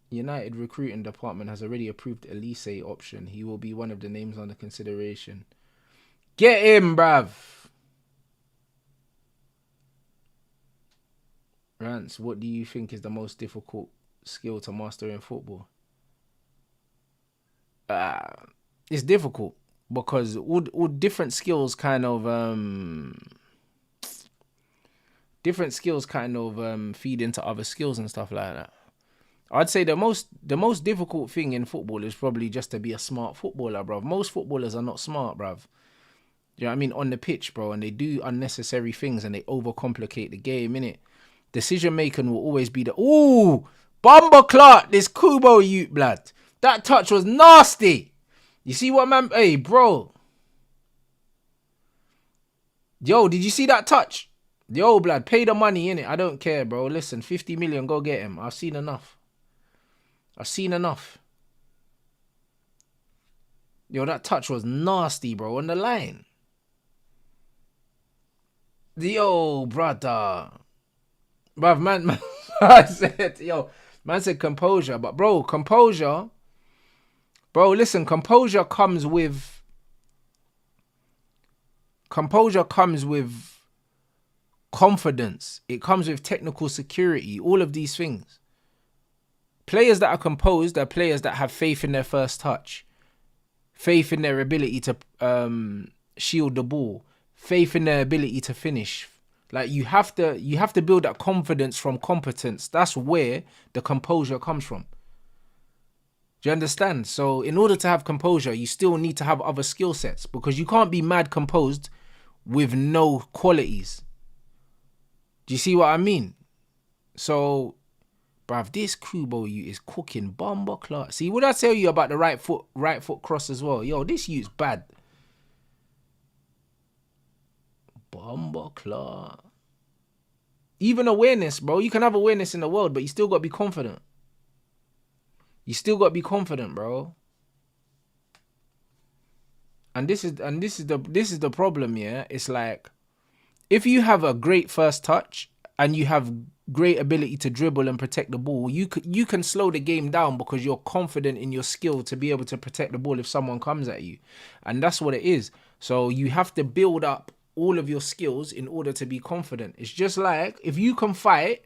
United recruiting department has already approved Elise option. He will be one of the names under consideration. Get him, bruv. Rants, what do you think is the most difficult skill to master in football? It's difficult because all different skills kind of feed into other skills and stuff like that. I'd say the most difficult thing in football is probably just to be a smart footballer, bruv. Most footballers are not smart, bruv. You know what I mean? On the pitch, bro, and they do unnecessary things and they overcomplicate the game, innit? Decision making will always be the... Ooh! Bumba Clark, this Kubo Ute, blood. That touch was nasty. You see what, man? Hey, bro. Yo, did you see that touch? Yo, blood, pay the money, innit? I don't care, bro. Listen, 50 million, go get him. I've seen enough. Yo, that touch was nasty, bro, on the line. Yo, brother. Bruv, man, man said composure. But, bro, composure. Bro, listen, composure comes with confidence. It comes with technical security. All of these things. Players that are composed are players that have faith in their first touch. Faith in their ability to shield the ball. Faith in their ability to finish. Like you have to build that confidence from competence. That's where the composure comes from. Do you understand? So in order to have composure, you still need to have other skill sets because you can't be mad composed with no qualities. Do you see what I mean? So, bruv, this Kubo you is cooking bomber clock. See, what I tell you about the right foot cross as well? Yo, this you's bad. Bomber clock. Even awareness, bro. You can have awareness in the world, but you still got to be confident. Bro. And this is the problem, yeah. It's like if you have a great first touch and you have great ability to dribble and protect the ball, you can slow the game down because you're confident in your skill to be able to protect the ball if someone comes at you. And that's what it is. So you have to build up all of your skills in order to be confident. It's just like if you can fight,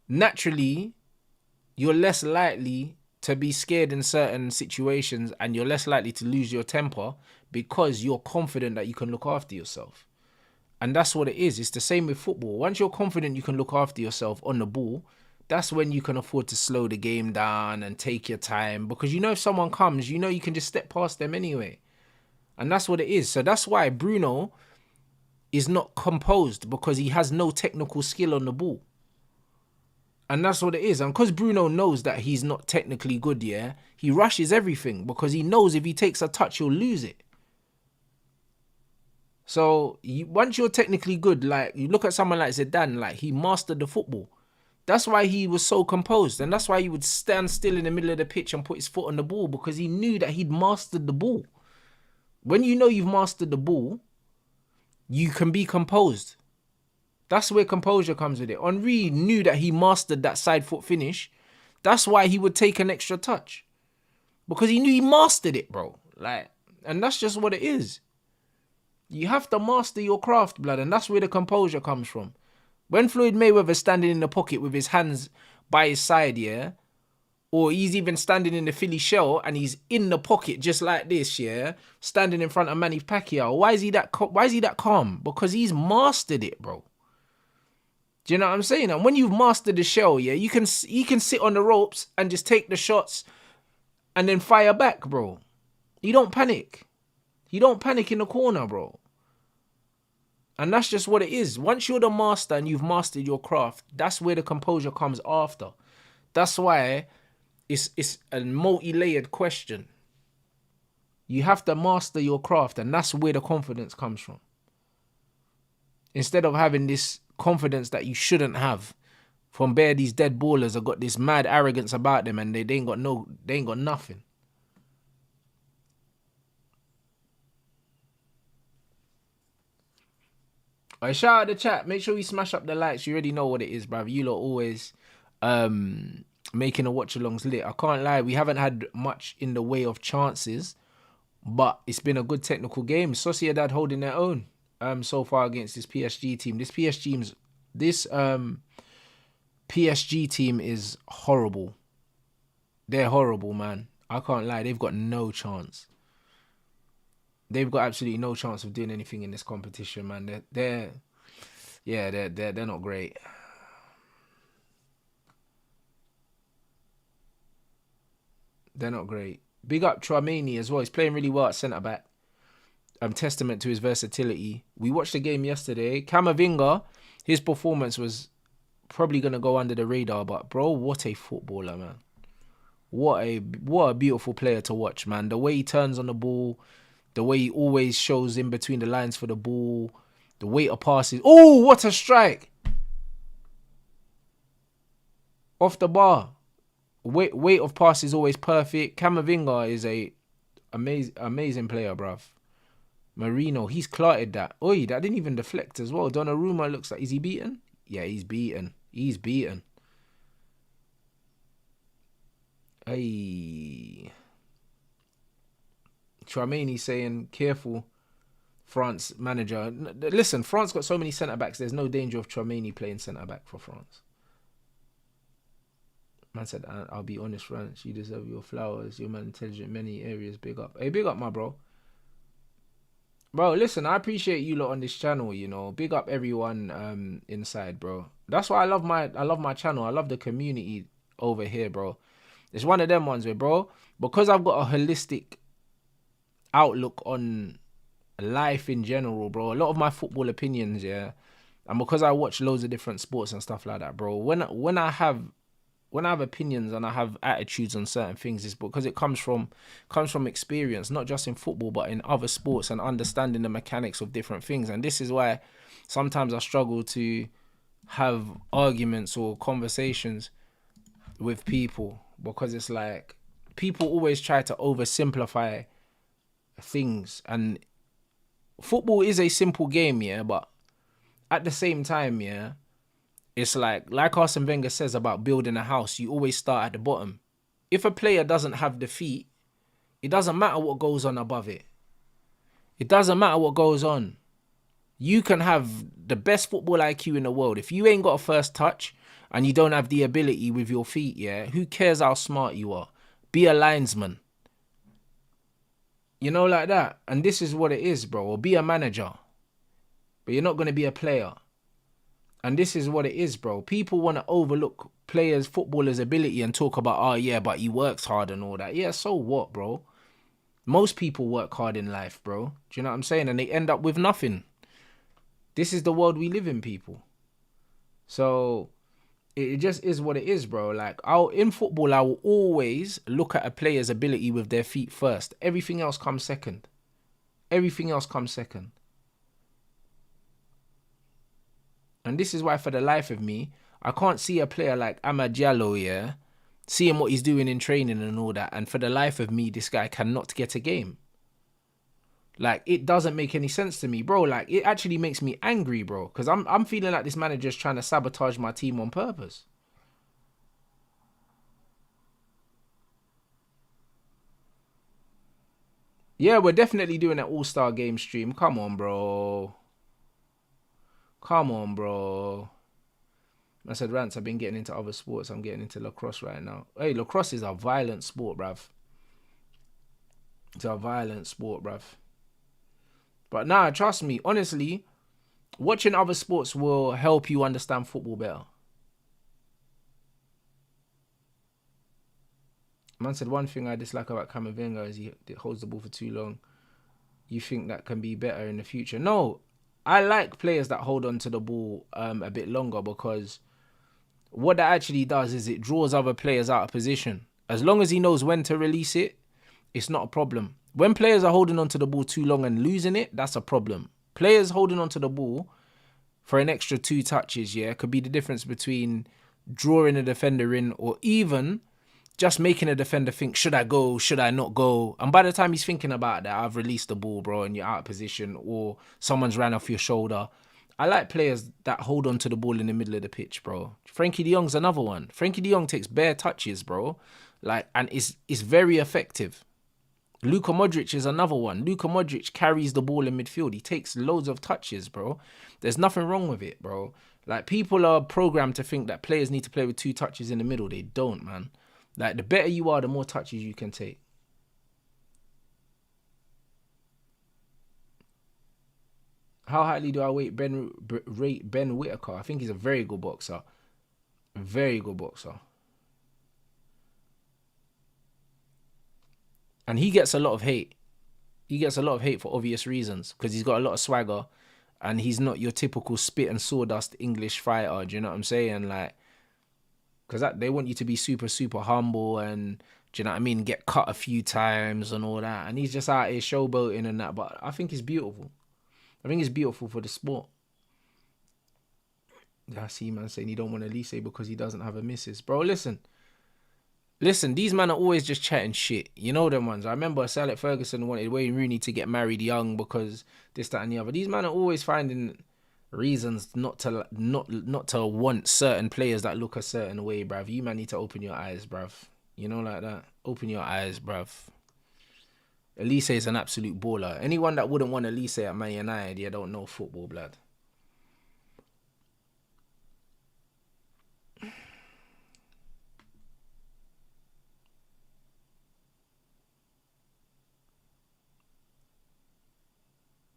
naturally, you're less likely to be scared in certain situations and you're less likely to lose your temper because you're confident that you can look after yourself. And that's what it is. It's the same with football. Once you're confident you can look after yourself on the ball, that's when you can afford to slow the game down and take your time because you know if someone comes, you know you can just step past them anyway. And that's what it is. So that's why Bruno is not composed because he has no technical skill on the ball. And that's what it is. And because Bruno knows that he's not technically good, yeah, he rushes everything because he knows if he takes a touch, he'll lose it. So once you're technically good, like you look at someone like Zidane, like he mastered the football. That's why he was so composed, and that's why he would stand still in the middle of the pitch and put his foot on the ball, because he knew that he'd mastered the ball. When you know you've mastered the ball, you can be composed. That's where composure comes with it. Henry knew that he mastered that side foot finish. That's why he would take an extra touch, because he knew he mastered it, bro. Like, and that's just what it is. You have to master your craft, blood, and that's where the composure comes from. When Floyd Mayweather's standing in the pocket with his hands by his side, yeah, or he's even standing in the Philly shell and he's in the pocket just like this, yeah, standing in front of Manny Pacquiao. Why is he that calm? Because he's mastered it, bro. Do you know what I'm saying? And when you've mastered the shell, yeah, you can sit on the ropes and just take the shots and then fire back, bro. You don't panic. You don't panic in the corner, bro. And that's just what it is. Once you're the master and you've mastered your craft, that's where the composure comes after. That's why it's a multi-layered question. You have to master your craft, and that's where the confidence comes from. Instead of having this confidence that you shouldn't have from these dead ballers have got this mad arrogance about them, and they ain't got nothing. Alright, shout out the chat. Make sure you smash up the likes. You already know what it is, bruv. You lot always making a watch-alongs lit. I can't lie, we haven't had much in the way of chances, but it's been a good technical game. Sociedad holding their own so far against this PSG team. This PSG team is horrible. They're horrible, man. I can't lie. They've got no chance. They've got absolutely no chance of doing anything in this competition, man. They're not great. They're not great. Big up Tchouaméni as well. He's playing really well at centre-back. Testament to his versatility. We watched the game yesterday. Camavinga, his performance was probably going to go under the radar, but bro, what a footballer, man. What a beautiful player to watch, man. The way he turns on the ball, the way he always shows in between the lines for the ball, the weight of passes. Oh, what a strike! Off the bar. Weight of pass is always perfect. Camavinga is a amazing player, bruv. Marino, he's clarted that. Oi, that didn't even deflect as well. Donnarumma looks like, is he beaten? Yeah, he's beaten. He's beaten. Hey. Tchouaméni saying, careful, France manager. Listen, France got so many centre-backs, there's no danger of Tchouaméni playing centre-back for France. Man said, I'll be honest, France, you deserve your flowers. You're man intelligent in many areas. Big up. Hey, big up, my bro. Bro, listen, I appreciate you lot on this channel, you know. Big up everyone inside, bro. That's why I love my channel. I love the community over here, bro. It's one of them ones where, bro, because I've got a holistic outlook on life in general, bro. A lot of my football opinions, yeah, and because I watch loads of different sports and stuff like that, bro. When I have opinions and I have attitudes on certain things, it's because it comes from experience, not just in football, but in other sports, and understanding the mechanics of different things. And this is why sometimes I struggle to have arguments or conversations with people, because it's like people always try to oversimplify things, and football is a simple game, yeah, but at the same time, yeah, it's like Arsene Wenger says about building a house, you always start at the bottom. If a player doesn't have the feet, it doesn't matter what goes on above it. It doesn't matter what goes on. You can have the best football IQ in the world. If you ain't got a first touch and you don't have the ability with your feet, yeah, who cares how smart you are? Be a linesman. You know, like that. And this is what it is, bro. Or be a manager. But you're not going to be a player. And this is what it is, bro. People want to overlook footballers' ability and talk about, oh, yeah, but he works hard and all that. Yeah, so what, bro? Most people work hard in life, bro. Do you know what I'm saying? And they end up with nothing. This is the world we live in, people. So it just is what it is, bro. Like, in football, I will always look at a player's ability with their feet first. Everything else comes second. Everything else comes second. And this is why, for the life of me, I can't see a player like Amad Diallo, yeah, seeing what he's doing in training and all that. And for the life of me, this guy cannot get a game. Like, it doesn't make any sense to me, bro. Like, it actually makes me angry, bro. Because I'm feeling like this manager's trying to sabotage my team on purpose. Yeah, we're definitely doing an all-star game stream. Come on, bro. Come on, bro. I said, Rants, I've been getting into other sports. I'm getting into lacrosse right now. Hey, lacrosse is a violent sport, bruv. It's a violent sport, bruv. But nah, trust me, honestly, watching other sports will help you understand football better. Man said, one thing I dislike about Camavinga is he holds the ball for too long. You think that can be better in the future? No, I like players that hold on to the ball a bit longer, because what that actually does is it draws other players out of position. As long as he knows when to release it, it's not a problem. When players are holding on to the ball too long and losing it, that's a problem. Players holding on to the ball for an extra 2 touches, yeah, could be the difference between drawing a defender in or even just making a defender think, should I go, should I not go? And by the time he's thinking about that, I've released the ball, bro, and you're out of position, or someone's ran off your shoulder. I like players that hold on to the ball in the middle of the pitch, bro. Frankie de Jong's another one. Frankie de Jong takes bare touches, bro. Like, and it's very effective. Luka Modric is another one. Luka Modric carries the ball in midfield. He takes loads of touches, bro. There's nothing wrong with it, bro. Like, people are programmed to think that players need to play with 2 touches in the middle. They don't, man. Like, the better you are, the more touches you can take. How highly do I rate Ben Whittaker? I think he's a very good boxer. Very good boxer. And he gets a lot of hate. He gets a lot of hate for obvious reasons, because he's got a lot of swagger and he's not your typical spit and sawdust English fighter. Do you know what I'm saying? Like, because they want you to be super, super humble and, do you know what I mean, get cut a few times and all that. And he's just out here showboating and that. But I think it's beautiful. I think it's beautiful for the sport. Yeah, I see man saying he don't want Elise because he doesn't have a missus. Bro, listen, these men are always just chatting shit. You know them ones. I remember Sir Alex Ferguson wanted Wayne Rooney to get married young because this, that, and the other. These men are always finding reasons not to want certain players that look a certain way, bruv. You man need to open your eyes, bruv. You know, like that. Open your eyes, bruv. Elise is an absolute baller. Anyone that wouldn't want Elise at Man United, you don't know football, blood.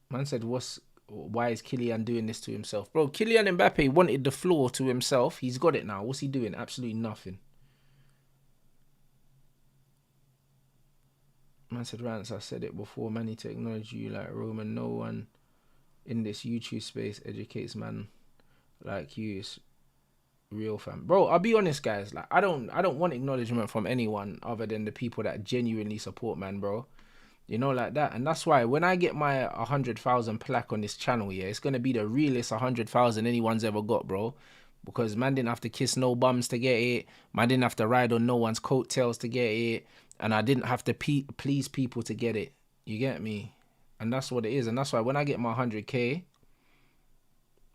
Man said, why is Kylian doing this to himself? Bro, Kylian Mbappe wanted the floor to himself. He's got it now. What's he doing? Absolutely nothing. Man said, Rants, I said it before. Man need to acknowledge you like Roman. No one in this YouTube space educates man like you. It's real fam. Bro, I'll be honest, guys. Like, I don't want acknowledgement from anyone other than the people that genuinely support man, bro. You know, like that. And that's why when I get my 100,000 plaque on this channel, yeah, it's going to be the realest 100,000 anyone's ever got, bro. Because man didn't have to kiss no bums to get it. Man didn't have to ride on no one's coattails to get it. And I didn't have to please people to get it. You get me? And that's what it is. And that's why when I get my 100K,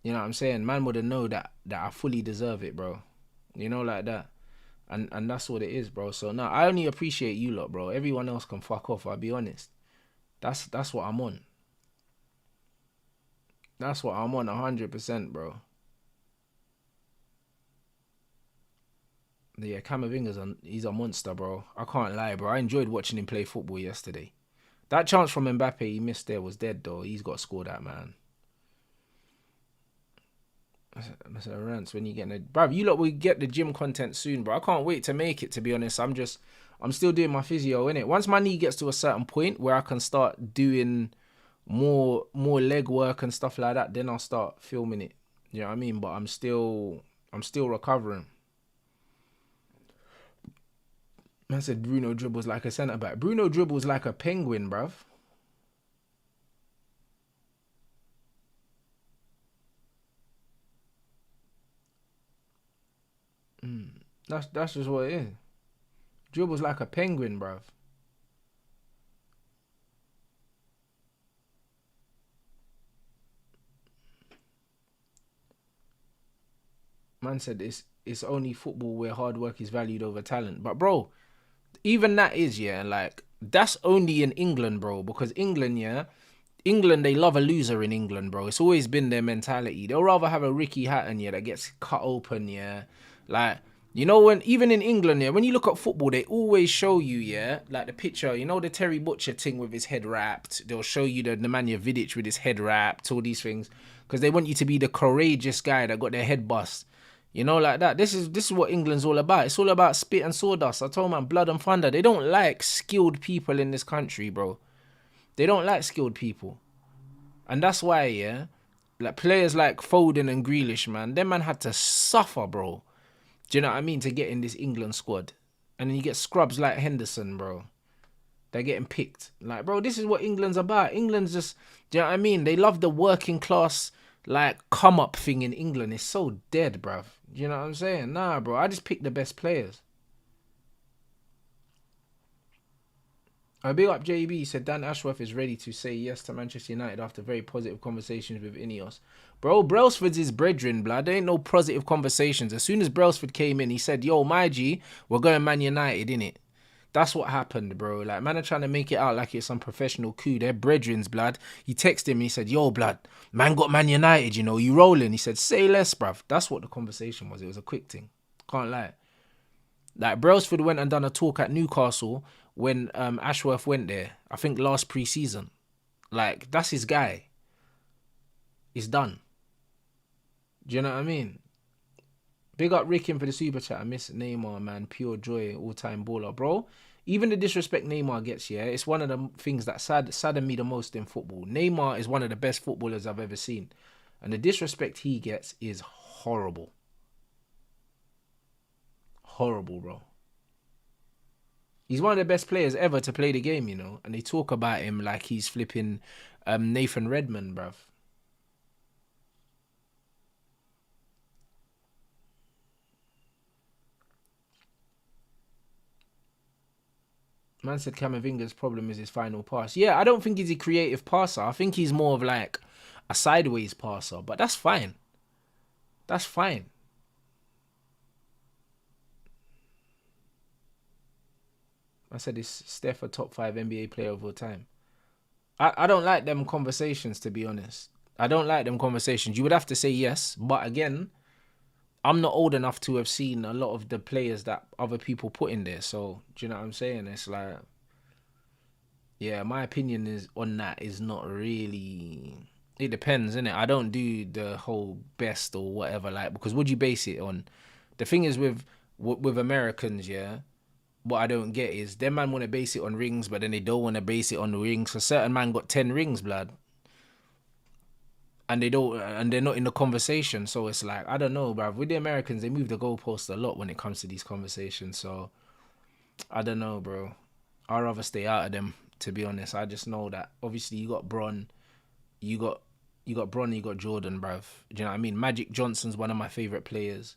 you know what I'm saying? Man would know that I fully deserve it, bro. You know, like that. And that's what it is, bro. So now I only appreciate you lot, bro. Everyone else can fuck off, I'll be honest. That's what I'm on. That's what I'm on 100%, bro. Yeah, Camavinga's he's a monster, bro. I can't lie, bro. I enjoyed watching him play football yesterday. That chance from Mbappe he missed there was dead, though. He's got to score that, man. That's a Rants when you get the bruv, you lot will get the gym content soon, bro. I can't wait to make it, to be honest. I'm still doing my physio, innit? Once my knee gets to a certain point where I can start doing more leg work and stuff like that, then I'll start filming it. You know what I mean? But I'm still recovering. Man said Bruno dribbles like a centre back. Bruno dribbles like a penguin, bruv. That's just what it is. Dribbles like a penguin, bruv. Man said it's only football where hard work is valued over talent. But bro, even that is, yeah, like that's only in England, bro. Because England, yeah, England, they love a loser in England, bro. It's always been their mentality. They'll rather have a Ricky Hatton, yeah, that gets cut open, yeah. Like, you know, when even in England, yeah, when you look at football, they always show you, yeah, like the picture, you know, the Terry Butcher thing with his head wrapped. They'll show you the Nemanja Vidic with his head wrapped, all these things, because they want you to be the courageous guy that got their head bust. You know, like that. This is what England's all about. It's all about spit and sawdust. I told man, blood and thunder. They don't like skilled people in this country, bro. They don't like skilled people. And that's why, yeah, like players like Foden and Grealish, man, them man had to suffer, bro. Do you know what I mean? To get in this England squad. And then you get scrubs like Henderson, bro. They're getting picked. Like, bro, this is what England's about. England's just, do you know what I mean? They love the working class, like, come up thing in England. It's so dead, bruv. Do you know what I'm saying? Nah, bro, I just pick the best players. I big up JB. He said Dan Ashworth is ready to say yes to Manchester United after very positive conversations with Ineos. Bro, Brailsford's his brethren, blood. There ain't no positive conversations. As soon as Brailsford came in, he said, yo, my G, we're going Man United, innit? That's what happened, bro. Like, man are trying to make it out like it's some professional coup. They're brethren's, blood. He texted him. He said, yo, blood, man got Man United, you know. You rolling? He said, say less, bruv. That's what the conversation was. It was a quick thing. Can't lie. Like, Brailsford went and done a talk at Newcastle when Ashworth went there. I think last pre-season. Like, that's his guy. He's done. Do you know what I mean? Big up Rickin for the super chat. I miss Neymar, man. Pure joy, all-time baller. Bro, even the disrespect Neymar gets, yeah, it's one of the things that sadden me the most in football. Neymar is one of the best footballers I've ever seen. And the disrespect he gets is horrible. Horrible, bro. He's one of the best players ever to play the game, you know. And they talk about him like he's flipping Nathan Redmond, bruv. Man said Camavinga's problem is his final pass. Yeah, I don't think he's a creative passer. I think he's more of like a sideways passer. But that's fine. That's fine. I said is Steph a top 5 NBA player of all time? I don't like them conversations, to be honest. I don't like them conversations. You would have to say yes. But again, I'm not old enough to have seen a lot of the players that other people put in there. So, do you know what I'm saying? It's like, yeah, my opinion is on that is not really. It depends, innit? I don't do the whole best or whatever, like, because what do you base it on? The thing is with Americans, yeah, what I don't get is them man want to base it on rings, but then they don't want to base it on the rings. So certain man got 10 rings, blood, and they don't, and they're not in the conversation. So it's like, I don't know, bruv. With the Americans, they move the goalposts a lot when it comes to these conversations. So I don't know, bro. I'd rather stay out of them, to be honest. I just know that obviously you got Bron, you got Bron, you got Jordan, bruv. Do you know what I mean? Magic Johnson's one of my favorite players.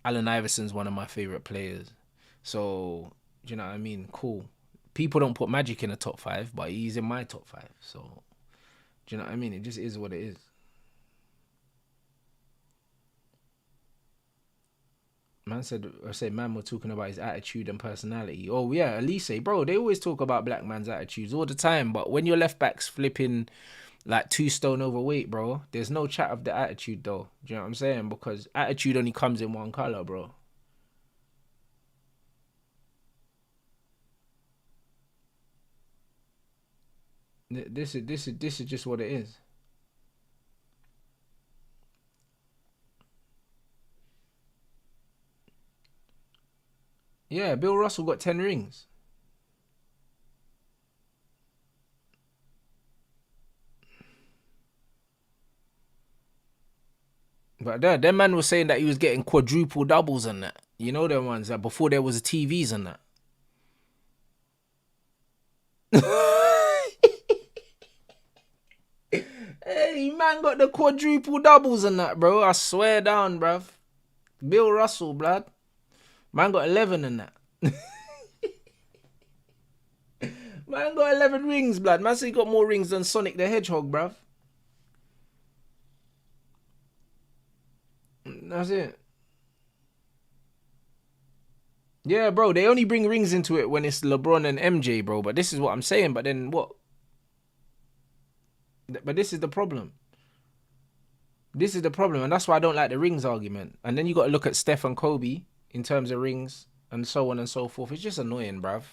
Allen Iverson's one of my favorite players. So, do you know what I mean? Cool. People don't put Magic in the top 5, but he's in my top 5. So, do you know what I mean? It just is what it is. Man said, man, we're talking about his attitude and personality. Oh, yeah, Elise, bro, they always talk about black man's attitudes all the time. But when your left back's flipping like 2 stone overweight, bro, there's no chat of the attitude, though. Do you know what I'm saying? Because attitude only comes in one color, bro. This is just what it is. Yeah, Bill Russell got 10 rings. But that man was saying that he was getting quadruple doubles and that. You know them ones that before there was TVs and that. Hey, man got the quadruple doubles and that, bro. I swear down, bruv. Bill Russell, blood. Man got 11 and that. Man got 11 rings, blood. Man said he got more rings than Sonic the Hedgehog, bruv. That's it. Yeah, bro. They only bring rings into it when it's LeBron and MJ, bro. But this is what I'm saying. But then what? But this is the problem. This is the problem. And that's why I don't like the rings argument. And then you got to look at Steph and Kobe in terms of rings and so on and so forth. It's just annoying, bruv.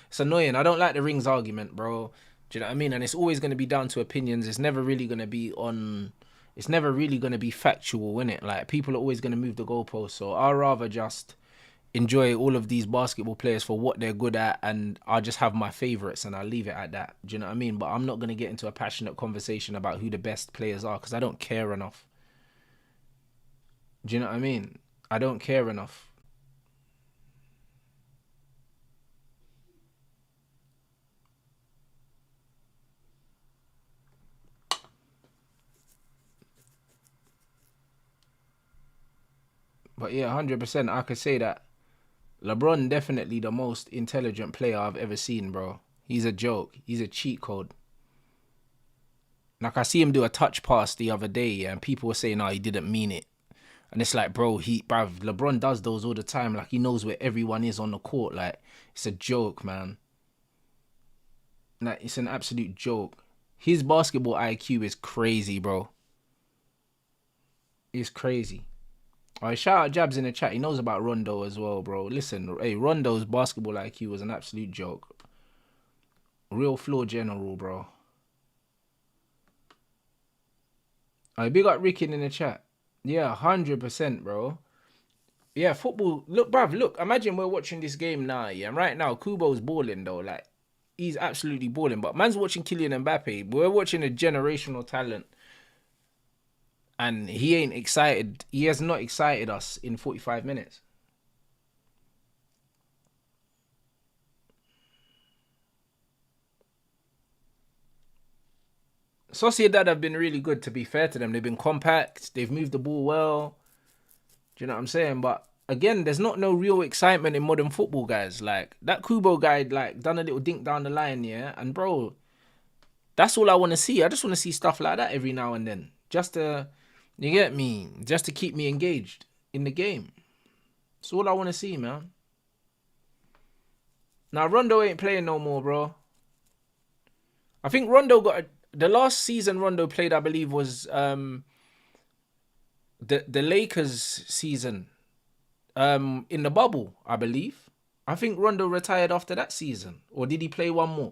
It's annoying. I don't like the rings argument, bro. Do you know what I mean? And it's always going to be down to opinions. It's never really going to be on. It's never really going to be factual, innit? Like, people are always going to move the goalposts. So I'd rather just enjoy all of these basketball players for what they're good at, and I'll just have my favorites and I'll leave it at that. Do you know what I mean? But I'm not going to get into a passionate conversation about who the best players are because I don't care enough. Do you know what I mean? I don't care enough. But yeah, 100%, I could say that LeBron definitely the most intelligent player I've ever seen, bro. He's a joke. He's a cheat code. Like, I see him do a touch pass the other day, yeah, and people were saying, "No, he didn't mean it." And it's like, bro, LeBron does those all the time. Like, he knows where everyone is on the court. Like, it's a joke, man. Like, it's an absolute joke. His basketball IQ is crazy, bro. It's crazy. All right, shout out Jabs in the chat. He knows about Rondo as well, bro. Listen, hey, Rondo's basketball IQ was an absolute joke. Real floor general, bro. All right, big up Ricky in the chat. Yeah, 100%, bro. Yeah, football. Look, bruv, look. Imagine we're watching this game now, yeah. And right now, Kubo's balling, though. Like, he's absolutely balling. But man's watching Kylian Mbappe. We're watching a generational talent. And he ain't excited. He has not excited us in 45 minutes. Sociedad have been really good, to be fair to them. They've been compact. They've moved the ball well. Do you know what I'm saying? But again, there's not no real excitement in modern football, guys. Like, that Kubo guy, like, done a little dink down the line, yeah? And, bro, that's all I want to see. I just want to see stuff like that every now and then. Just to, you get me? Just to keep me engaged in the game. That's all I want to see, man. Now, Rondo ain't playing no more, bro. I think Rondo got... The last season Rondo played, I believe, was the Lakers season in the bubble, I believe. I think Rondo retired after that season. Or did he play one more?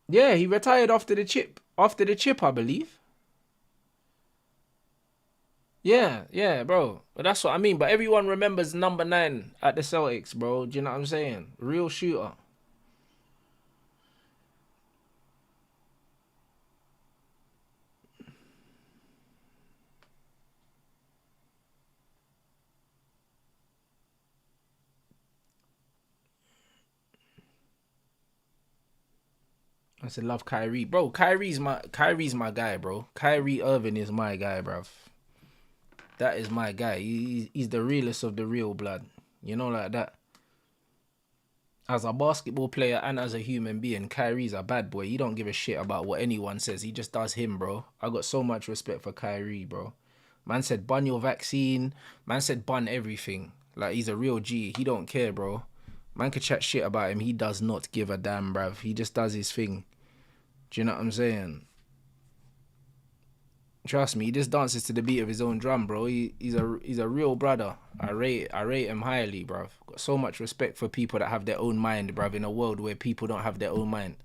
Yeah, he retired after the chip. After the chip, I believe. Yeah, bro. But that's what I mean. But everyone remembers number 9 at the Celtics, bro. Do you know what I'm saying? Real shooter. I said love Kyrie. Bro, Kyrie's my guy, bro. Kyrie Irving is my guy, bruv. That is my guy. He's the realest of the real blood. You know, like that. As a basketball player and as a human being, Kyrie's a bad boy. He don't give a shit about what anyone says. He just does him, bro. I got so much respect for Kyrie, bro. Man said bun your vaccine. Man said bun everything. Like, he's a real G. He don't care, bro. Man could chat shit about him. He does not give a damn, bruv. He just does his thing. Do you know what I'm saying? Trust me, he just dances to the beat of his own drum, bro. He's a real brother. I rate him highly, bruv. Got so much respect for people that have their own mind, bruv, in a world where people don't have their own mind.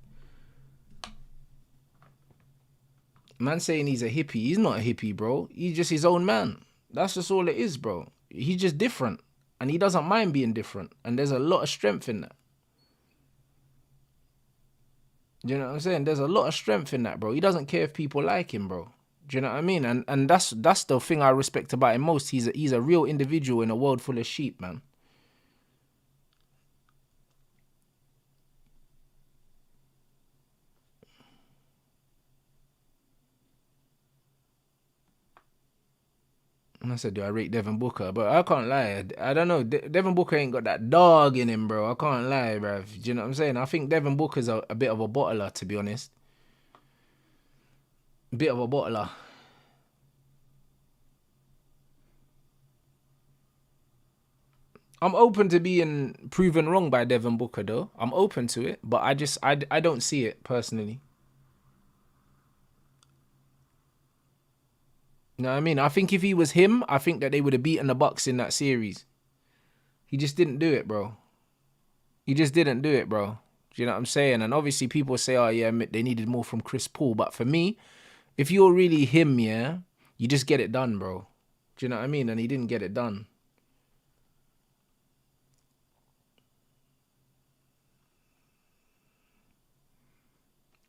Man saying he's a hippie. He's not a hippie, bro. He's just his own man. That's just all it is, bro. He's just different. And he doesn't mind being different. And there's a lot of strength in that. Do you know what I'm saying? There's a lot of strength in that, bro. He doesn't care if people like him, bro. Do you know what I mean? And that's the thing I respect about him most. He's a real individual in a world full of sheep, man. And I said, do I rate Devin Booker? But I can't lie. I don't know. Devin Booker ain't got that dog in him, bro. I can't lie, bro. Do you know what I'm saying? I think Devin Booker's a bit of a bottler, to be honest. A bit of a bottler. I'm open to being proven wrong by Devin Booker, though. I'm open to it, but I don't see it personally. You know what I mean? I think if he was him, I think that they would have beaten the Bucks in that series. He just didn't do it, bro. He just didn't do it, bro. Do you know what I'm saying? And obviously people say, oh yeah, they needed more from Chris Paul. But for me, if you're really him, yeah, you just get it done, bro. Do you know what I mean? And he didn't get it done.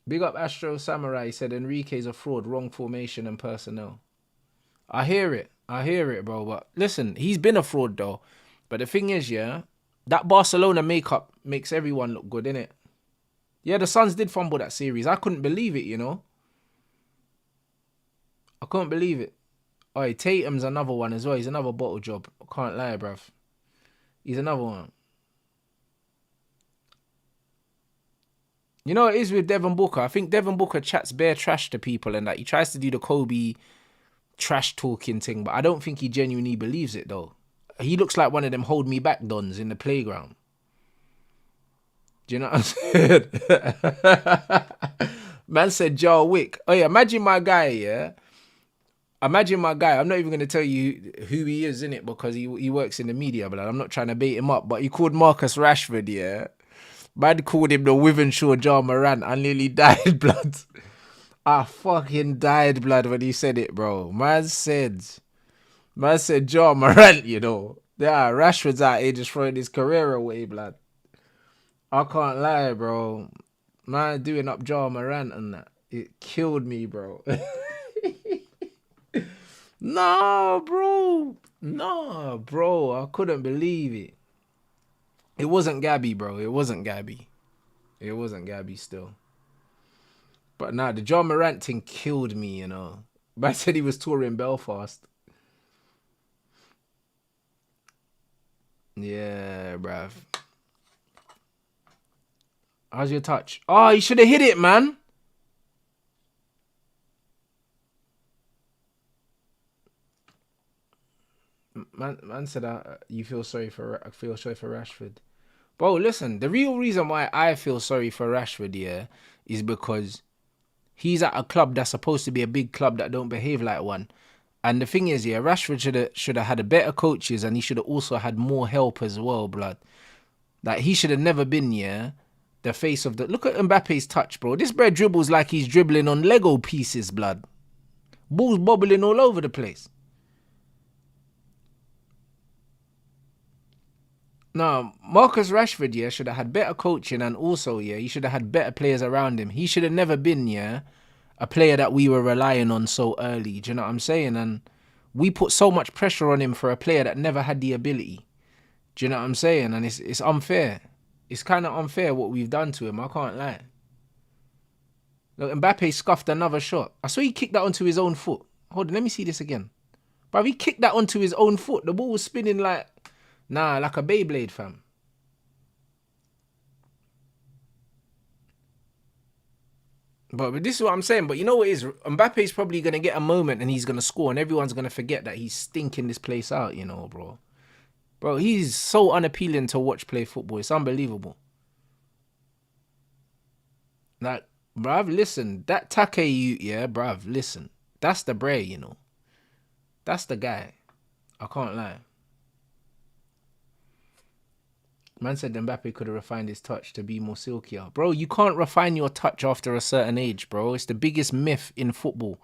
Big up Astro Samurai. He said Enrique's a fraud, wrong formation and personnel. I hear it, bro. But listen, he's been a fraud though. But the thing is, yeah, that Barcelona makeup makes everyone look good, innit? Yeah, the Suns did fumble that series. I couldn't believe it, you know. I couldn't believe it. Oh, Tatum's another one as well. He's another bottle job. I can't lie, bruv. He's another one. You know what it is with Devin Booker? I think Devin Booker chats bare trash to people and that. He tries to do the Kobe trash talking thing, but I don't think he genuinely believes it though. He looks like one of them hold me back dons in the playground. Do you know what I'm saying? Man said Jar Wick. Oh yeah, imagine my guy, yeah? Imagine my guy. I'm not even going to tell you who he is, innit? Because he works in the media, but I'm not trying to bait him up. But he called Marcus Rashford, yeah? Man called him the Wivenshaw Jar Morant. I nearly died, blood. I fucking died, blood, when he said it, bro. Man said Jar Morant, you know. Yeah, Rashford's out here just throwing his career away, blood. I can't lie, bro. Man doing up Jar Morant and that. It killed me, bro. Nah, bro. I couldn't believe it. It wasn't Gabby, bro. It wasn't Gabby still. But nah, the John Morant thing killed me, you know. But I said he was touring Belfast. Yeah, bruv. How's your touch? Oh, you should have hit it, man. Man said you feel sorry for Rashford. Bro, listen, the real reason why I feel sorry for Rashford, yeah, is because he's at a club that's supposed to be a big club that don't behave like one. And the thing is, yeah, Rashford should have had a better coaches and he should have also had more help as well, blood. Like, he should have never been, yeah, the face of the... Look at Mbappe's touch, bro. This bro dribbles like he's dribbling on Lego pieces, blood. Balls bobbling all over the place. No, Marcus Rashford, yeah, should have had better coaching and also, yeah, he should have had better players around him. He should have never been, yeah, a player that we were relying on so early. Do you know what I'm saying? And we put so much pressure on him for a player that never had the ability. Do you know what I'm saying? And it's unfair. It's kind of unfair what we've done to him. I can't lie. Look, Mbappe scuffed another shot. I saw he kicked that onto his own foot. Hold on, let me see this again. But he kicked that onto his own foot. The ball was spinning like a Beyblade, fam. But this is what I'm saying. But you know what it is? Mbappe's probably going to get a moment and he's going to score and everyone's going to forget that he's stinking this place out, you know, bro. Bro, he's so unappealing to watch play football. It's unbelievable. Like, bruv, listen. That Take, yeah, bruv, listen. That's the Bray, you know. That's the guy. I can't lie. Man said Mbappe could have refined his touch to be more silkier. Bro, you can't refine your touch after a certain age, bro. It's the biggest myth in football.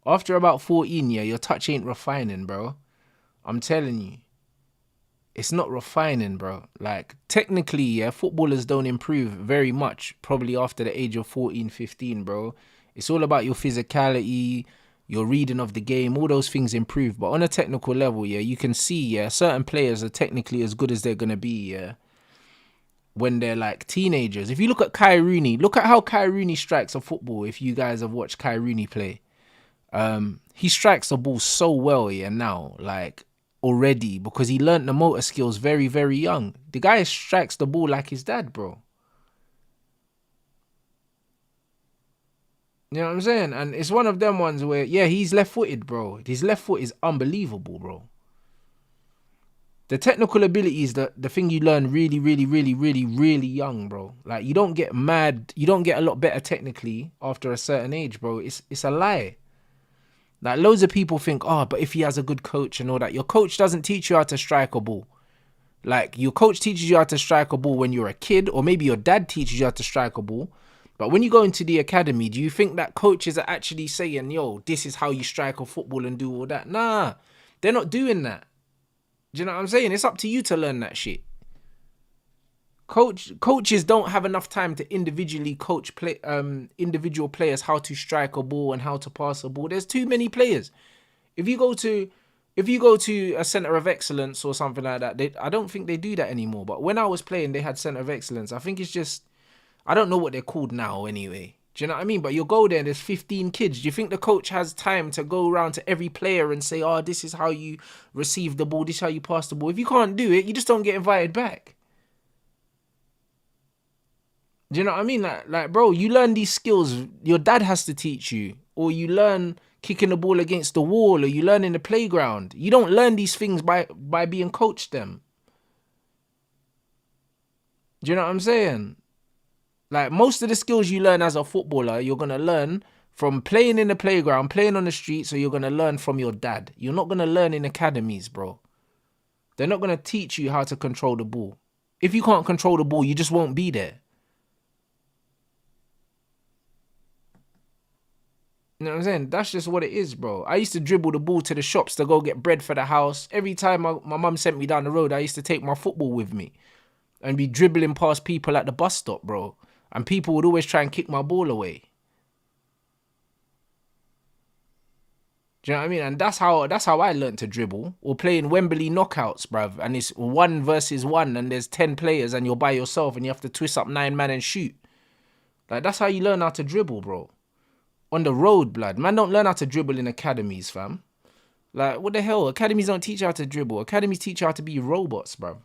After about 14, yeah, your touch ain't refining, bro. I'm telling you. It's not refining, bro. Like, technically, yeah, footballers don't improve very much, probably after the age of 14, 15, bro. It's all about your physicality, your reading of the game, all those things improve. But on a technical level, yeah, you can see, yeah, certain players are technically as good as they're going to be, yeah, when they're like teenagers. If you look at Kai Rooney, look at how Kai Rooney strikes a football if you guys have watched Kai Rooney play. He strikes the ball so well, yeah, now, like, already, because he learnt the motor skills very, very young. The guy strikes the ball like his dad, bro. You know what I'm saying? And it's one of them ones where, yeah, he's left-footed, bro. His left foot is unbelievable, bro. The technical ability is the thing you learn really, really, really, really, really young, bro. Like, you don't get mad, you don't get a lot better technically after a certain age, bro. It's a lie. Like, loads of people think, oh, but if he has a good coach and all that, your coach doesn't teach you how to strike a ball. Like, your coach teaches you how to strike a ball when you're a kid, or maybe your dad teaches you how to strike a ball. But when you go into the academy, do you think that coaches are actually saying, yo, this is how you strike a football and do all that? Nah, they're not doing that. Do you know what I'm saying? It's up to you to learn that shit. Coaches don't have enough time to individually coach individual players how to strike a ball and how to pass a ball. There's too many players. If you go to a center of excellence or something like that, I don't think they do that anymore. But when I was playing, they had center of excellence. I think it's just, I don't know what they're called now anyway. Do you know what I mean? But you'll go there and there's 15 kids. Do you think the coach has time to go around to every player and say, oh, this is how you receive the ball, this is how you pass the ball? If you can't do it, you just don't get invited back. Do you know what I mean? Like, bro, you learn these skills, your dad has to teach you, or you learn kicking the ball against the wall, or you learn in the playground. You don't learn these things by being coached them. Do you know what I'm saying? Like, most of the skills you learn as a footballer, you're going to learn from playing in the playground, playing on the street, so you're going to learn from your dad. You're not going to learn in academies, bro. They're not going to teach you how to control the ball. If you can't control the ball, you just won't be there. You know what I'm saying? That's just what it is, bro. I used to dribble the ball to the shops to go get bread for the house. Every time my mum sent me down the road, I used to take my football with me and be dribbling past people at the bus stop, bro. And people would always try and kick my ball away. Do you know what I mean? And that's how I learned to dribble. Or playing Wembley knockouts, bruv. And it's 1 versus 1 and there's 10 players and you're by yourself and you have to twist up 9 man and shoot. Like, that's how you learn how to dribble, bro. On the road, blood. Man don't learn how to dribble in academies, fam. Like, what the hell? Academies don't teach you how to dribble. Academies teach you how to be robots, bro.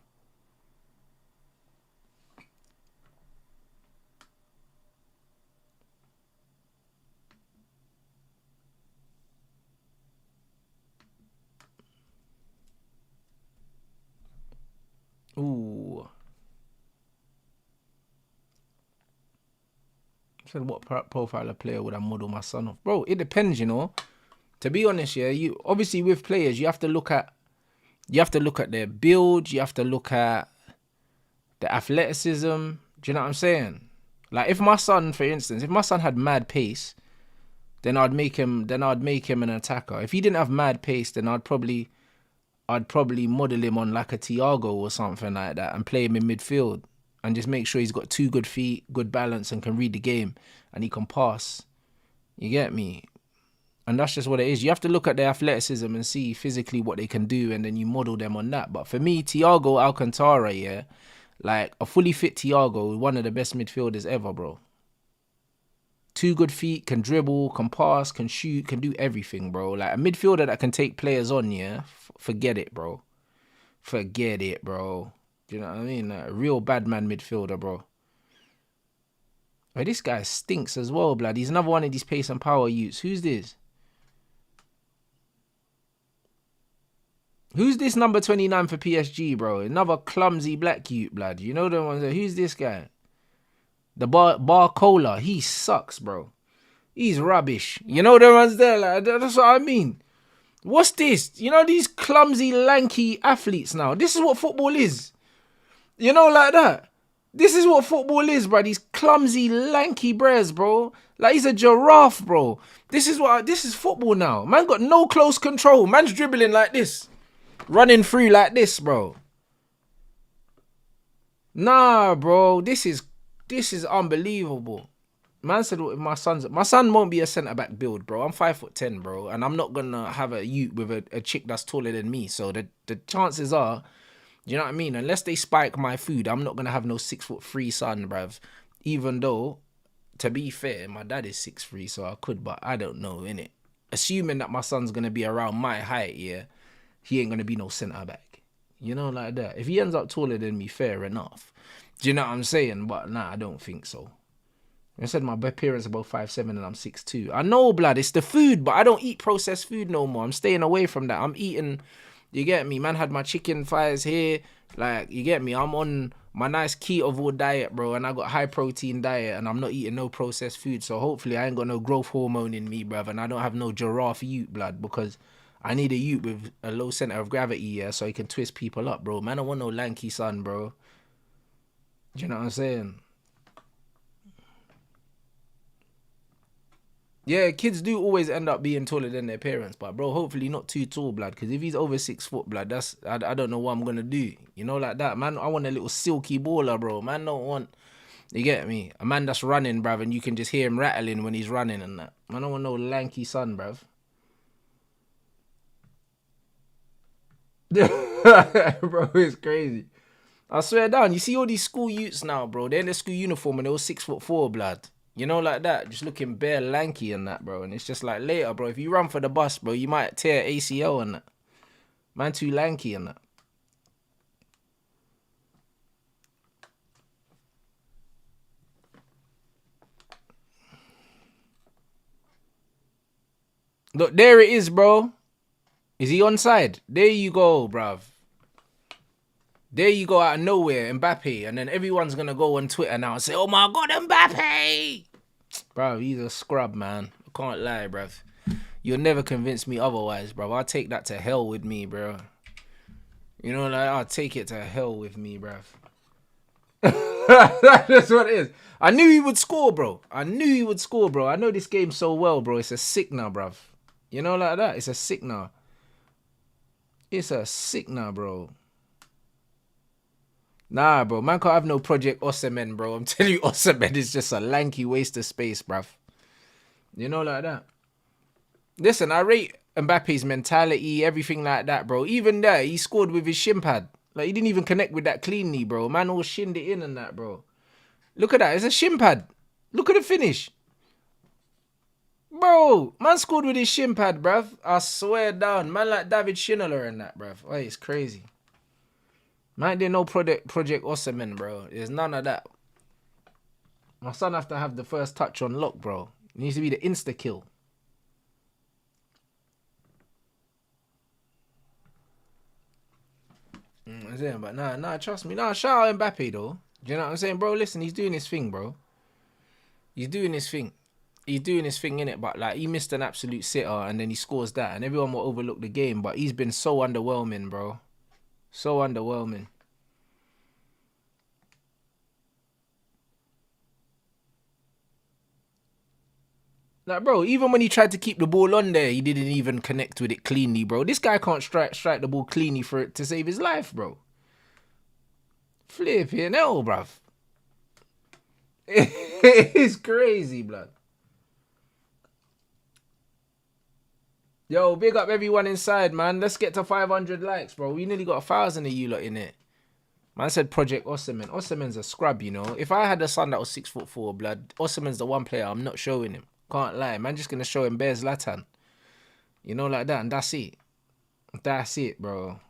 Ooh. Said, what profile of player would I model my son off? Bro, it depends, you know. To be honest, yeah, you obviously with players, you have to look at their build, you have to look at the athleticism. Do you know what I'm saying? Like, if my son, for instance, if my son had mad pace, then I'd make him an attacker. If he didn't have mad pace, then I'd probably model him on like a Thiago or something like that and play him in midfield and just make sure he's got 2 good feet, good balance, and can read the game and he can pass. You get me? And that's just what it is. You have to look at their athleticism and see physically what they can do, and then you model them on that. But for me, Thiago Alcantara, yeah, like a fully fit Thiago, one of the best midfielders ever, bro. 2 good feet, can dribble, can pass, can shoot, can do everything, bro. Like a midfielder that can take players on, yeah, forget it, bro. Forget it, bro. Do you know what I mean? Like a real bad man midfielder, bro. But this guy stinks as well, blood. He's another one of these pace and power youths. Who's this? Who's this number 29 for PSG, bro? Another clumsy black youth, blood. You know the ones that, who's this guy? The Barcola. He sucks, bro. He's rubbish. You know the ones there, like, that's what I mean. What's this? You know these clumsy, lanky athletes now? This is what football is. You know, like that. This is what football is, bro. These clumsy, lanky bres, bro. Like, he's a giraffe, bro. This is football now. Man got no close control. Man's dribbling like this. Running through like this, bro. Nah, bro. This is unbelievable. Man said my son won't be a centre back build, bro. I'm 5'10", bro, and I'm not gonna have a youth with a chick that's taller than me. So the chances are, you know what I mean? Unless they spike my food, I'm not gonna have no 6'3" son, bruv. Even though, to be fair, my dad is 6'3", so I could, but I don't know, innit? assuming that my son's gonna be around my height, yeah, he ain't gonna be no centre back. You know, like that. If he ends up taller than me, fair enough. Do you know what I'm saying? But nah, I don't think so. I said my parents are both 5'7" and I'm 6'2". I know, blood, it's the food, but I don't eat processed food no more. I'm staying away from that. I'm eating, you get me? Man had my chicken thighs here. Like, you get me? I'm on my nice ketovore diet, bro, and I got high protein diet, and I'm not eating no processed food. So hopefully I ain't got no growth hormone in me, bruv, and I don't have no giraffe ute, blood, because I need a ute with a low center of gravity, yeah, so he can twist people up, bro. Man, I don't want no lanky son, bro. Do you know what I'm saying? Yeah, kids do always end up being taller than their parents, but bro, hopefully not too tall, blood. Because if he's over 6 foot, blood, that's I don't know what I'm gonna do. You know, like that, man. I want a little silky baller, bro. Man, don't want. You get me? A man that's running, bruv, and you can just hear him rattling when he's running and that. Man, I don't want no lanky son, bruv. Bro, it's crazy. I swear down. You see all these school youths now, bro. They're in their school uniform and they're all 6'4", blood. You know, like that. Just looking bare lanky and that, bro. And it's just like later, bro. If you run for the bus, bro, you might tear ACL and that. Man, too lanky and that. Look, there it is, bro. Is he onside? There you go, bruv. There you go out of nowhere, Mbappe. And then everyone's going to go on Twitter now and say, oh my God, Mbappe. Bro, he's a scrub, man. I can't lie, bruv. You'll never convince me otherwise, bruv. I'll take that to hell with me, bro. You know, like, I'll take it to hell with me, bruv. That's what it is. I knew he would score, bro. I know this game so well, bro. It's a sickener, bruv. You know, like that. It's a sickener. Bro. Nah, bro. Man can't have no Project Osimhen, bro. I'm telling you, Osimhen is just a lanky waste of space, bruv. You know, like that. Listen, I rate Mbappe's mentality, everything like that, bro. Even there, he scored with his shin pad. Like, he didn't even connect with that cleanly, bro. Man all shinned it in and that, bro. Look at that. It's a shin pad. Look at the finish. Bro, man scored with his shin pad, bruv. I swear down. Man like David Schindler and that, bruv. Oh, it's crazy. Man didn't know Project Osimhen, bro. There's none of that. My son have to have the first touch on lock, bro. It needs to be the insta-kill. I'm saying, but nah, trust me. Nah, shout out Mbappe, though. Do you know what I'm saying, bro? Listen, he's doing his thing, bro. He's doing his thing, innit? But, like, he missed an absolute sitter, and then he scores that, and everyone will overlook the game, but he's been so underwhelming, bro. So underwhelming. Like, bro, even when he tried to keep the ball on there, he didn't even connect with it cleanly, bro. This guy can't strike the ball cleanly for it to save his life, bro. Flipping hell, bruv. It's crazy, blood. Yo, big up everyone inside, man. Let's get to 500 likes, bro. We nearly got 1,000 of you lot in it. Man said Project Osimhen. Osimhen's a scrub, you know. If I had a son that was 6'4", blood, Osimhen's the one player I'm not showing him. Can't lie. Man, just gonna show him Bears Zlatan. You know, like that, and that's it. That's it, bro.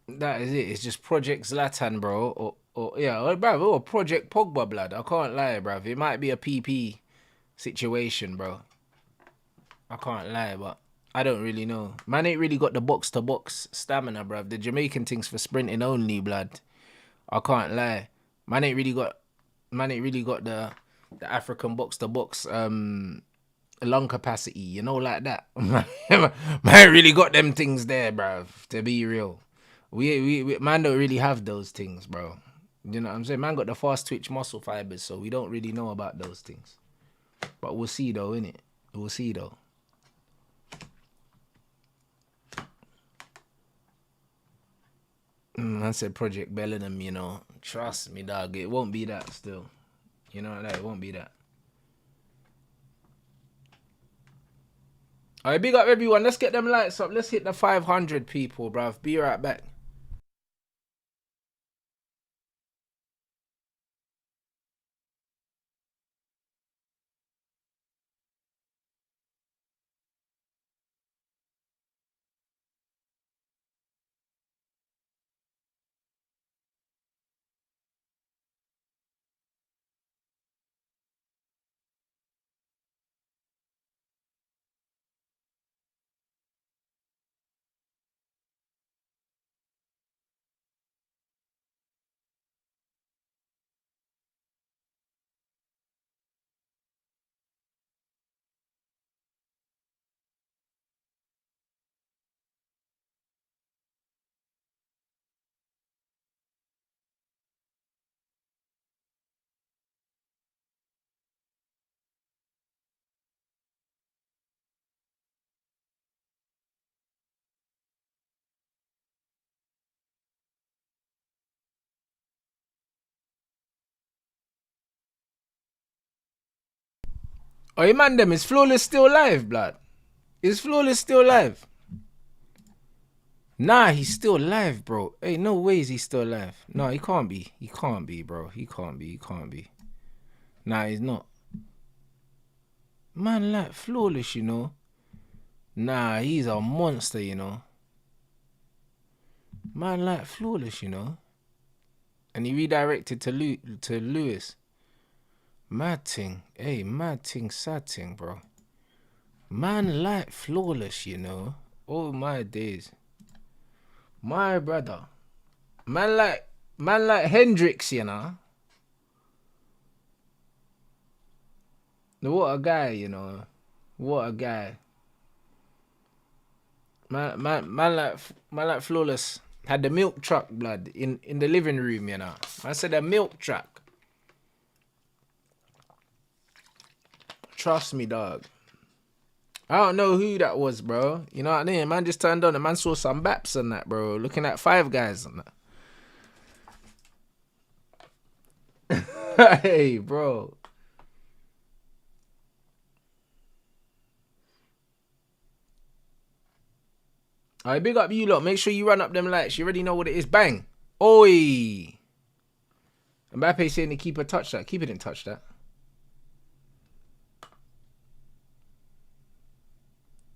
That is it. It's just Project Zlatan, bro. Or Project Pogba, blood. I can't lie, bro. It might be a PP situation, bro. I can't lie, but I don't really know. Man ain't really got the box-to-box stamina, bruv. The Jamaican thing's for sprinting only, blood. I can't lie. Man ain't really got the African box-to-box lung capacity, you know, like that. Man ain't really got them things there, bruv, to be real. We man don't really have those things, bro. You know what I'm saying? Man got the fast twitch muscle fibers, so we don't really know about those things. But we'll see though, innit? We'll see though. I said Project Bellingham, you know. Trust me, dog. It won't be that still. You know that? It won't be that. Alright, big up everyone. Let's get them lights up. Let's hit the 500 people, bruv. Be right back. Oh, man, them is Flawless still live, blood? Is Flawless still live? Nah, he's still alive, bro. Hey, no ways he's still alive. No, he can't be. He can't be, bro. He can't be. He can't be. Nah, he's not. Man, like Flawless, you know. Nah, he's a monster, you know. Man, like Flawless, you know. And he redirected to Lewis. Mad thing. Hey, mad thing, sad thing, bro. Man, like Flawless, you know. Oh, my days. My brother. Man like Hendrix, you know. What a guy, you know. What a guy. Man like Flawless had the milk truck, blood, in the living room, you know. I said a milk truck. Trust me, dog. I don't know who that was, bro. You know what I mean? Man just turned on and man saw some baps and that, bro. Looking at Five Guys and that. Hey, bro. Alright, big up you lot. Make sure you run up them lights. You already know what it is. Bang. Oi. Mbappe saying the keeper touched that. Keeper didn't touch that.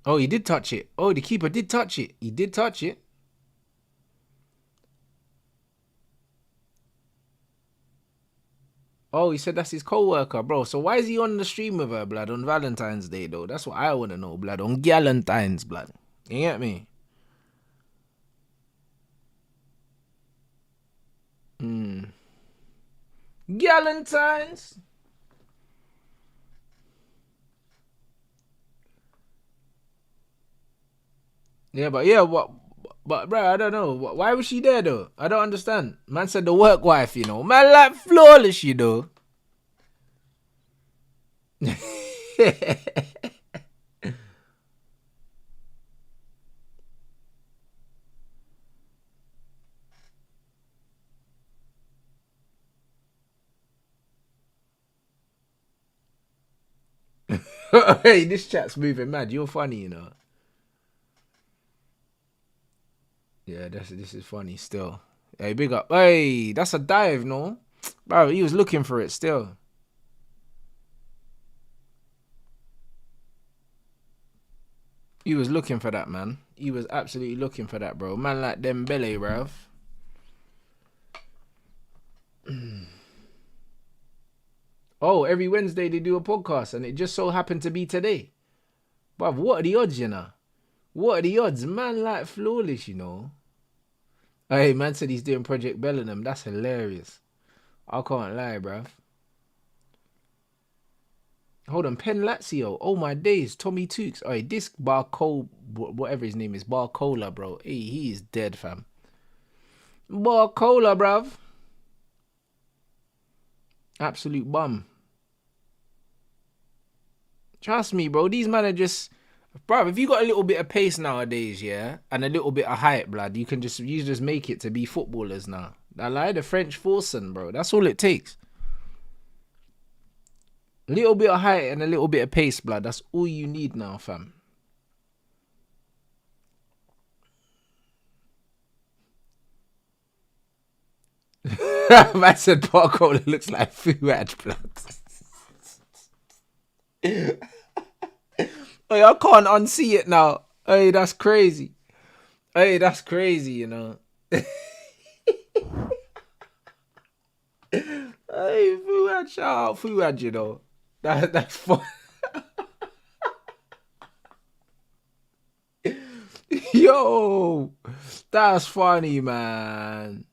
Oh, he did touch it. Oh, the keeper did touch it. He did touch it. Oh, he said that's his co-worker, bro. So why is he on the stream with her, blood, on Valentine's Day, though? That's what I want to know, blood. On Galentine's, blood. You get me? Galentine's. Yeah, but bro, I don't know. Why was she there though? I don't understand. Man said the work wife, you know. Man like Flawless, you know. Hey, this chat's moving mad. You're funny, you know. Yeah, this is funny still. Hey, big up. Hey, that's a dive, no? Bro, he was looking for it still. He was looking for that, man. He was absolutely looking for that, bro. Man like Dembele, bruv. Oh, every Wednesday they do a podcast, and it just so happened to be today. Bruv, what are the odds, you know? What are the odds? Man like Flawless, you know. Hey, man said he's doing Project Bellingham. That's hilarious. I can't lie, bruv. Hold on, Pen Lazio. Oh my days, Tommy Tukes. Hey, this Barcola, whatever his name is, Barcola, bro. Hey, he is dead, fam. Barcola, bruv. Absolute bum. Trust me, bro. These men are just, bro. If you got a little bit of pace nowadays, yeah, and a little bit of height, blood, you just make it to be footballers now. I lie, the French forcing, bro. That's all it takes. A little bit of height and a little bit of pace, blood. That's all you need now, fam. Man said Barcola looks like Fuad, blood. Hey, I can't unsee it now. Hey, that's crazy. Hey, that's crazy, you know. Hey, Fuad, shout out Fuad, you know. That's fun. Yo, that's funny, man.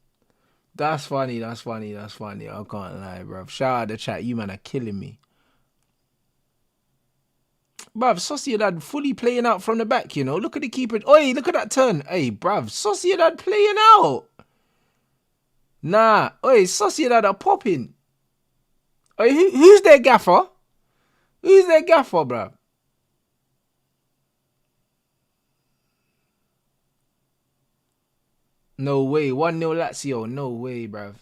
That's funny. I can't lie, bro. Shout out the chat. You man are killing me. Bruv, Sociedad fully playing out from the back, you know. Look at the keeper. Oi, look at that turn. Hey, bruv, Sociedad playing out. Nah, oi, Sociedad are popping. Oi, who's their gaffer? Who's their gaffer, bruv? No way. 1-0 Lazio. No way, bruv.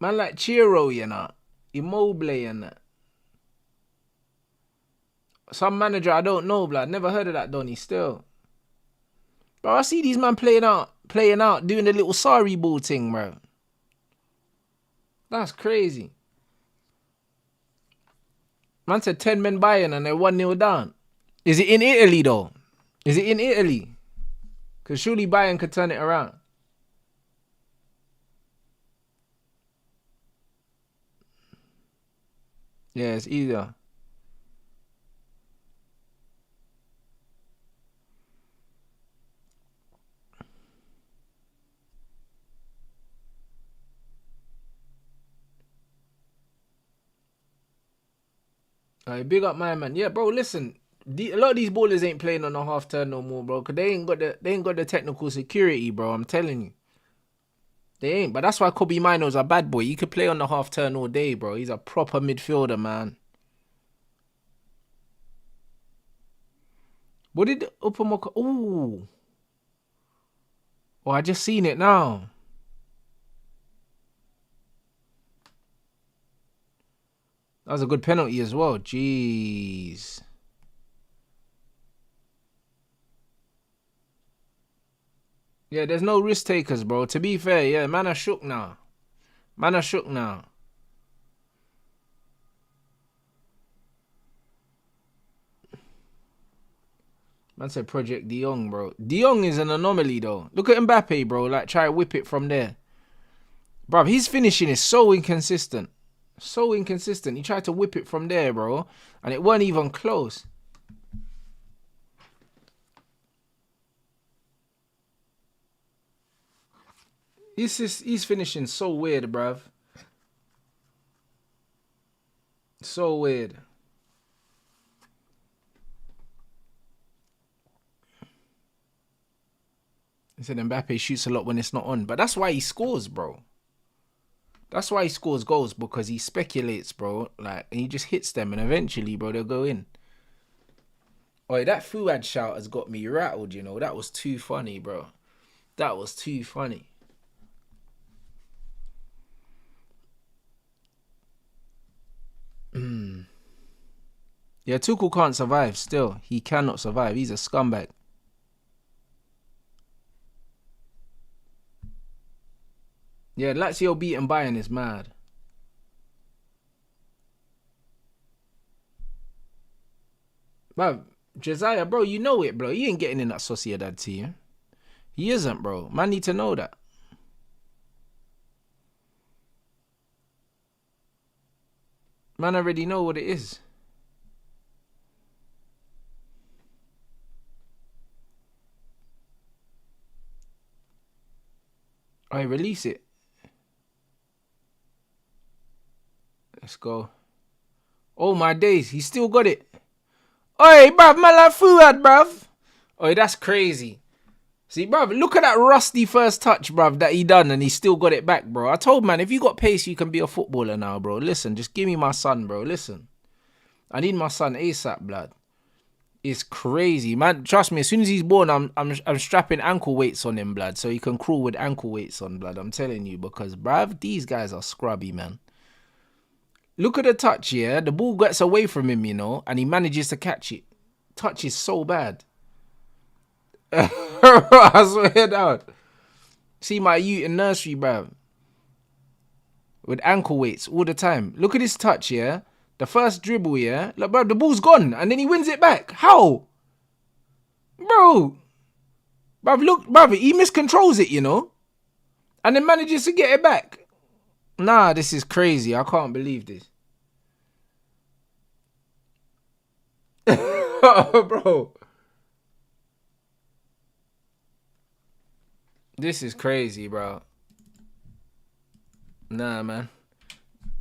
Man like Chiro, you know. Immobile and that. Some manager I don't know, blood. Never heard of that Donny still. Bro, I see these man playing out, doing the little sorry ball thing, bro. That's crazy. Man said 10 men Bayern and they're 1-0 down. Is it in Italy though? Is it in Italy? Because surely Bayern could turn it around. Yeah, it's either. Alright, big up my man. Yeah, bro, listen. A lot of these ballers ain't playing on the half turn no more, bro. Cause they ain't got the technical security, bro. I'm telling you. They ain't. But that's why Kobe Mino's a bad boy. He could play on the half turn all day, bro. He's a proper midfielder, man. What did Upamecano... Ooh. Oh, I just seen it now. That was a good penalty as well. Jeez. Yeah, there's no risk takers, bro. To be fair, yeah, man are shook now. Man are shook now. Man said Project De Jong, bro. De Jong is an anomaly, though. Look at Mbappe, bro. Like, try to whip it from there. Bro, his finishing is so inconsistent. So inconsistent. He tried to whip it from there, bro. And it weren't even close. He's finishing so weird, bruv. So weird. He said Mbappe shoots a lot when it's not on. But that's why he scores, bro. That's why he scores goals, because he speculates, bro. Like, and he just hits them, and eventually, bro, they'll go in. Oh, that Fuad shout has got me rattled, you know. That was too funny, bro. That was too funny. Yeah, Tuchel can't survive still. He cannot survive. He's a scumbag. Yeah, Lazio beating Bayern is mad. Bro, Josiah, bro, you know it, bro. He ain't getting in that Sociedad team. He isn't, bro. Man need to know that. Man already know what it is. Alright, release it. Let's go. Oh my days, he still got it. Oi, bruv, man like Fuad, bruv. Oi, that's crazy. See, bruv, look at that rusty first touch, bruv, that he done, and he still got it back, bro. I told man, if you got pace, you can be a footballer now, bro. Listen, just give me my son, bro. Listen. I need my son ASAP, blood. It's crazy, man. Trust me, as soon as he's born, I'm strapping ankle weights on him, blood, so he can crawl with ankle weights on, blood. I'm telling you, because, bruv, these guys are scrubby, man. Look at the touch, yeah? The ball gets away from him, you know, and he manages to catch it. Touch is so bad. I swear down. See my youth in nursery, bruv. With ankle weights all the time. Look at this touch, yeah? The first dribble, yeah? Look, bruv, the ball's gone, and then he wins it back. How? Bro. Bruv, look, bruv, he miscontrols it, you know? And then manages to get it back. Nah, this is crazy. I can't believe this. Bro. This is crazy, bro. Nah, man.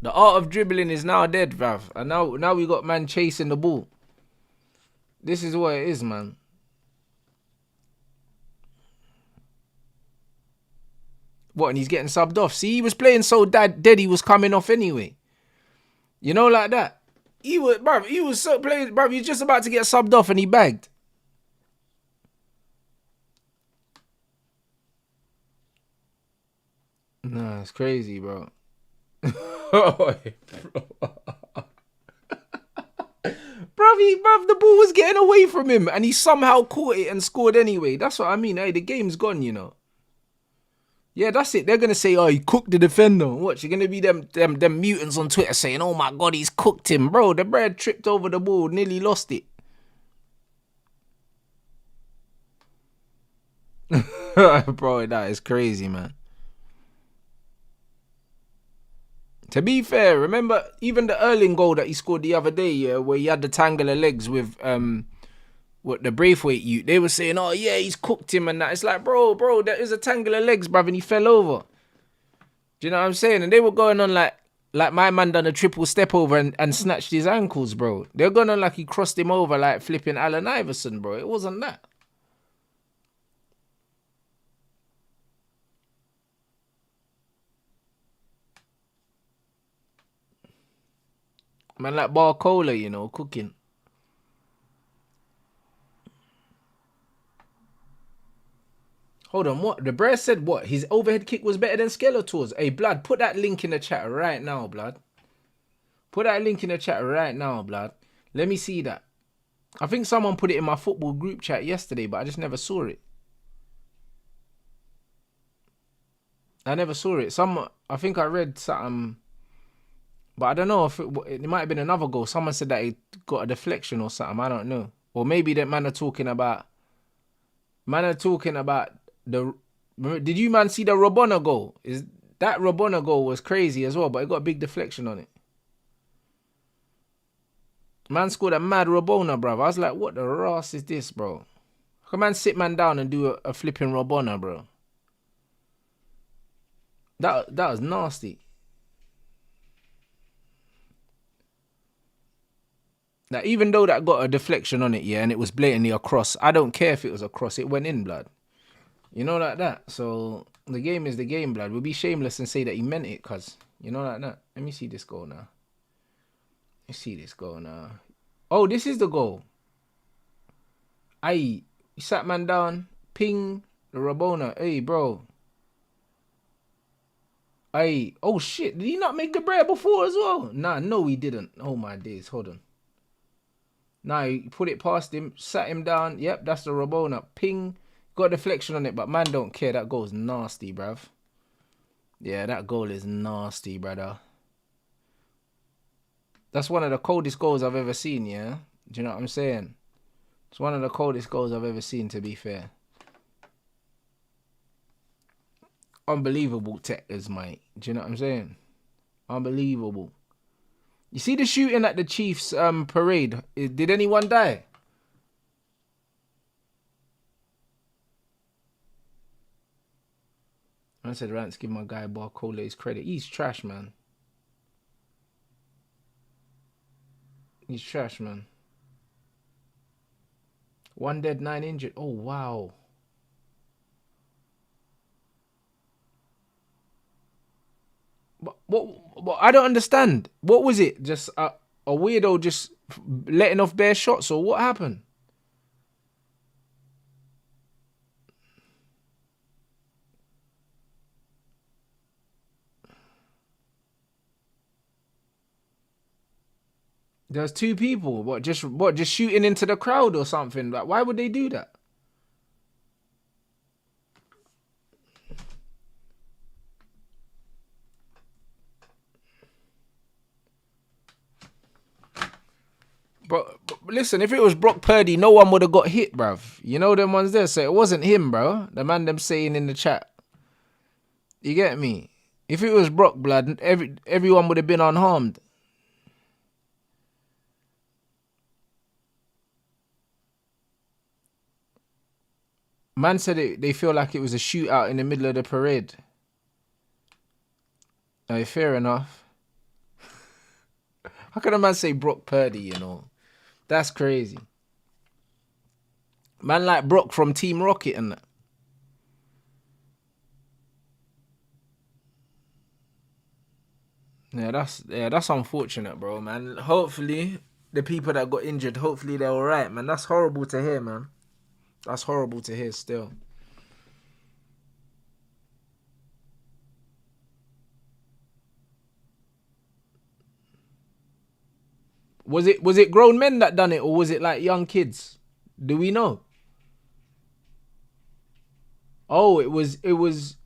The art of dribbling is now dead, bruv. And now we got man chasing the ball. This is what it is, man. What, and he's getting subbed off. See, he was playing so dead he was coming off anyway. You know, like that. He was so playing, bruv, he was just about to get subbed off and he bagged. Nah, it's crazy, bro. Bruv, the ball was getting away from him and he somehow caught it and scored anyway. That's what I mean. Hey, the game's gone, you know. Yeah, that's it. They're gonna say, "Oh, he cooked the defender." Watch, you're gonna be them mutants on Twitter saying, "Oh my God, he's cooked him, bro." The bread tripped over the ball, nearly lost it. Bro, that is crazy, man. To be fair, remember even the Erling goal that he scored the other day, yeah, where he had the tangle of legs with what the Braithwaite you. They were saying, "Oh yeah, he's cooked him and that." It's like, bro, there is a tangle of legs, bruv, and he fell over. Do you know what I'm saying? And they were going on like my man done a triple step over and snatched his ankles, bro. They were going on like he crossed him over like flipping Allen Iverson, bro. It wasn't that. Man, like Barcola, you know, cooking. Hold on, what? The Bear said what? His overhead kick was better than Skeletor's. Hey, Blood, put that link in the chat right now, Blood. Put that link in the chat right now, Blood. Let me see that. I think someone put it in my football group chat yesterday, but I just never saw it. I never saw it. I think I read something, but I don't know if it might have been another goal. Someone said that it got a deflection or something. I don't know. Or maybe that man are talking about. The. Did you man see the Rabona goal? Is that Rabona goal was crazy as well, but it got a big deflection on it. Man scored a mad Rabona, bro. I was like, what the ass is this, bro? How can man sit man down and do a flipping Rabona, bro? That was nasty. Now, even though that got a deflection on it, yeah, and it was blatantly a cross, I don't care if it was a cross. It went in, blood. You know, like that. So the game is the game, blood. We'll be shameless and say that he meant it, cuz. You know, like that. Let me see this goal now. Let's see this goal now. Oh, this is the goal. Aye, you sat man down, ping the Rabona. Hey, bro. Aye, oh shit, did he not make the bread before as well? Nah, no, he didn't. Oh my days, hold on. Nah, he put it past him, sat him down. Yep, that's the Rabona. Ping, got a deflection on it, but man don't care. That goal's nasty, bruv. Yeah, that goal is nasty, brother. That's one of the coldest goals I've ever seen, yeah? Do you know what I'm saying? It's one of the coldest goals I've ever seen, to be fair. Unbelievable techers, mate. Do you know what I'm saying? Unbelievable. You see the shooting at the Chiefs parade? Did anyone die? I said, Rants, give my guy Barcola his credit. He's trash, man. He's trash, man. 1 dead, 9 injured. Oh, wow. But I don't understand. What was it? Just a weirdo just letting off bare shots, or what happened? There's 2 people. Just shooting into the crowd or something? Like, why would they do that? But listen, if it was Brock Purdy, no one would have got hit, bruv. You know them ones there, so it wasn't him, bro. The man them saying in the chat. You get me? If it was Brock, blood, everyone would have been unharmed. Man said they feel like it was a shootout in the middle of the parade. Oh, fair enough. How can a man say Brock Purdy, you know? That's crazy. Man like Brock from Team Rocket and that. Yeah, that's unfortunate, bro, man. Hopefully, the people that got injured, hopefully they're alright, man. That's horrible to hear, man. That's horrible to hear still. Was it grown men that done it, or was it like young kids? Do we know? Oh, it was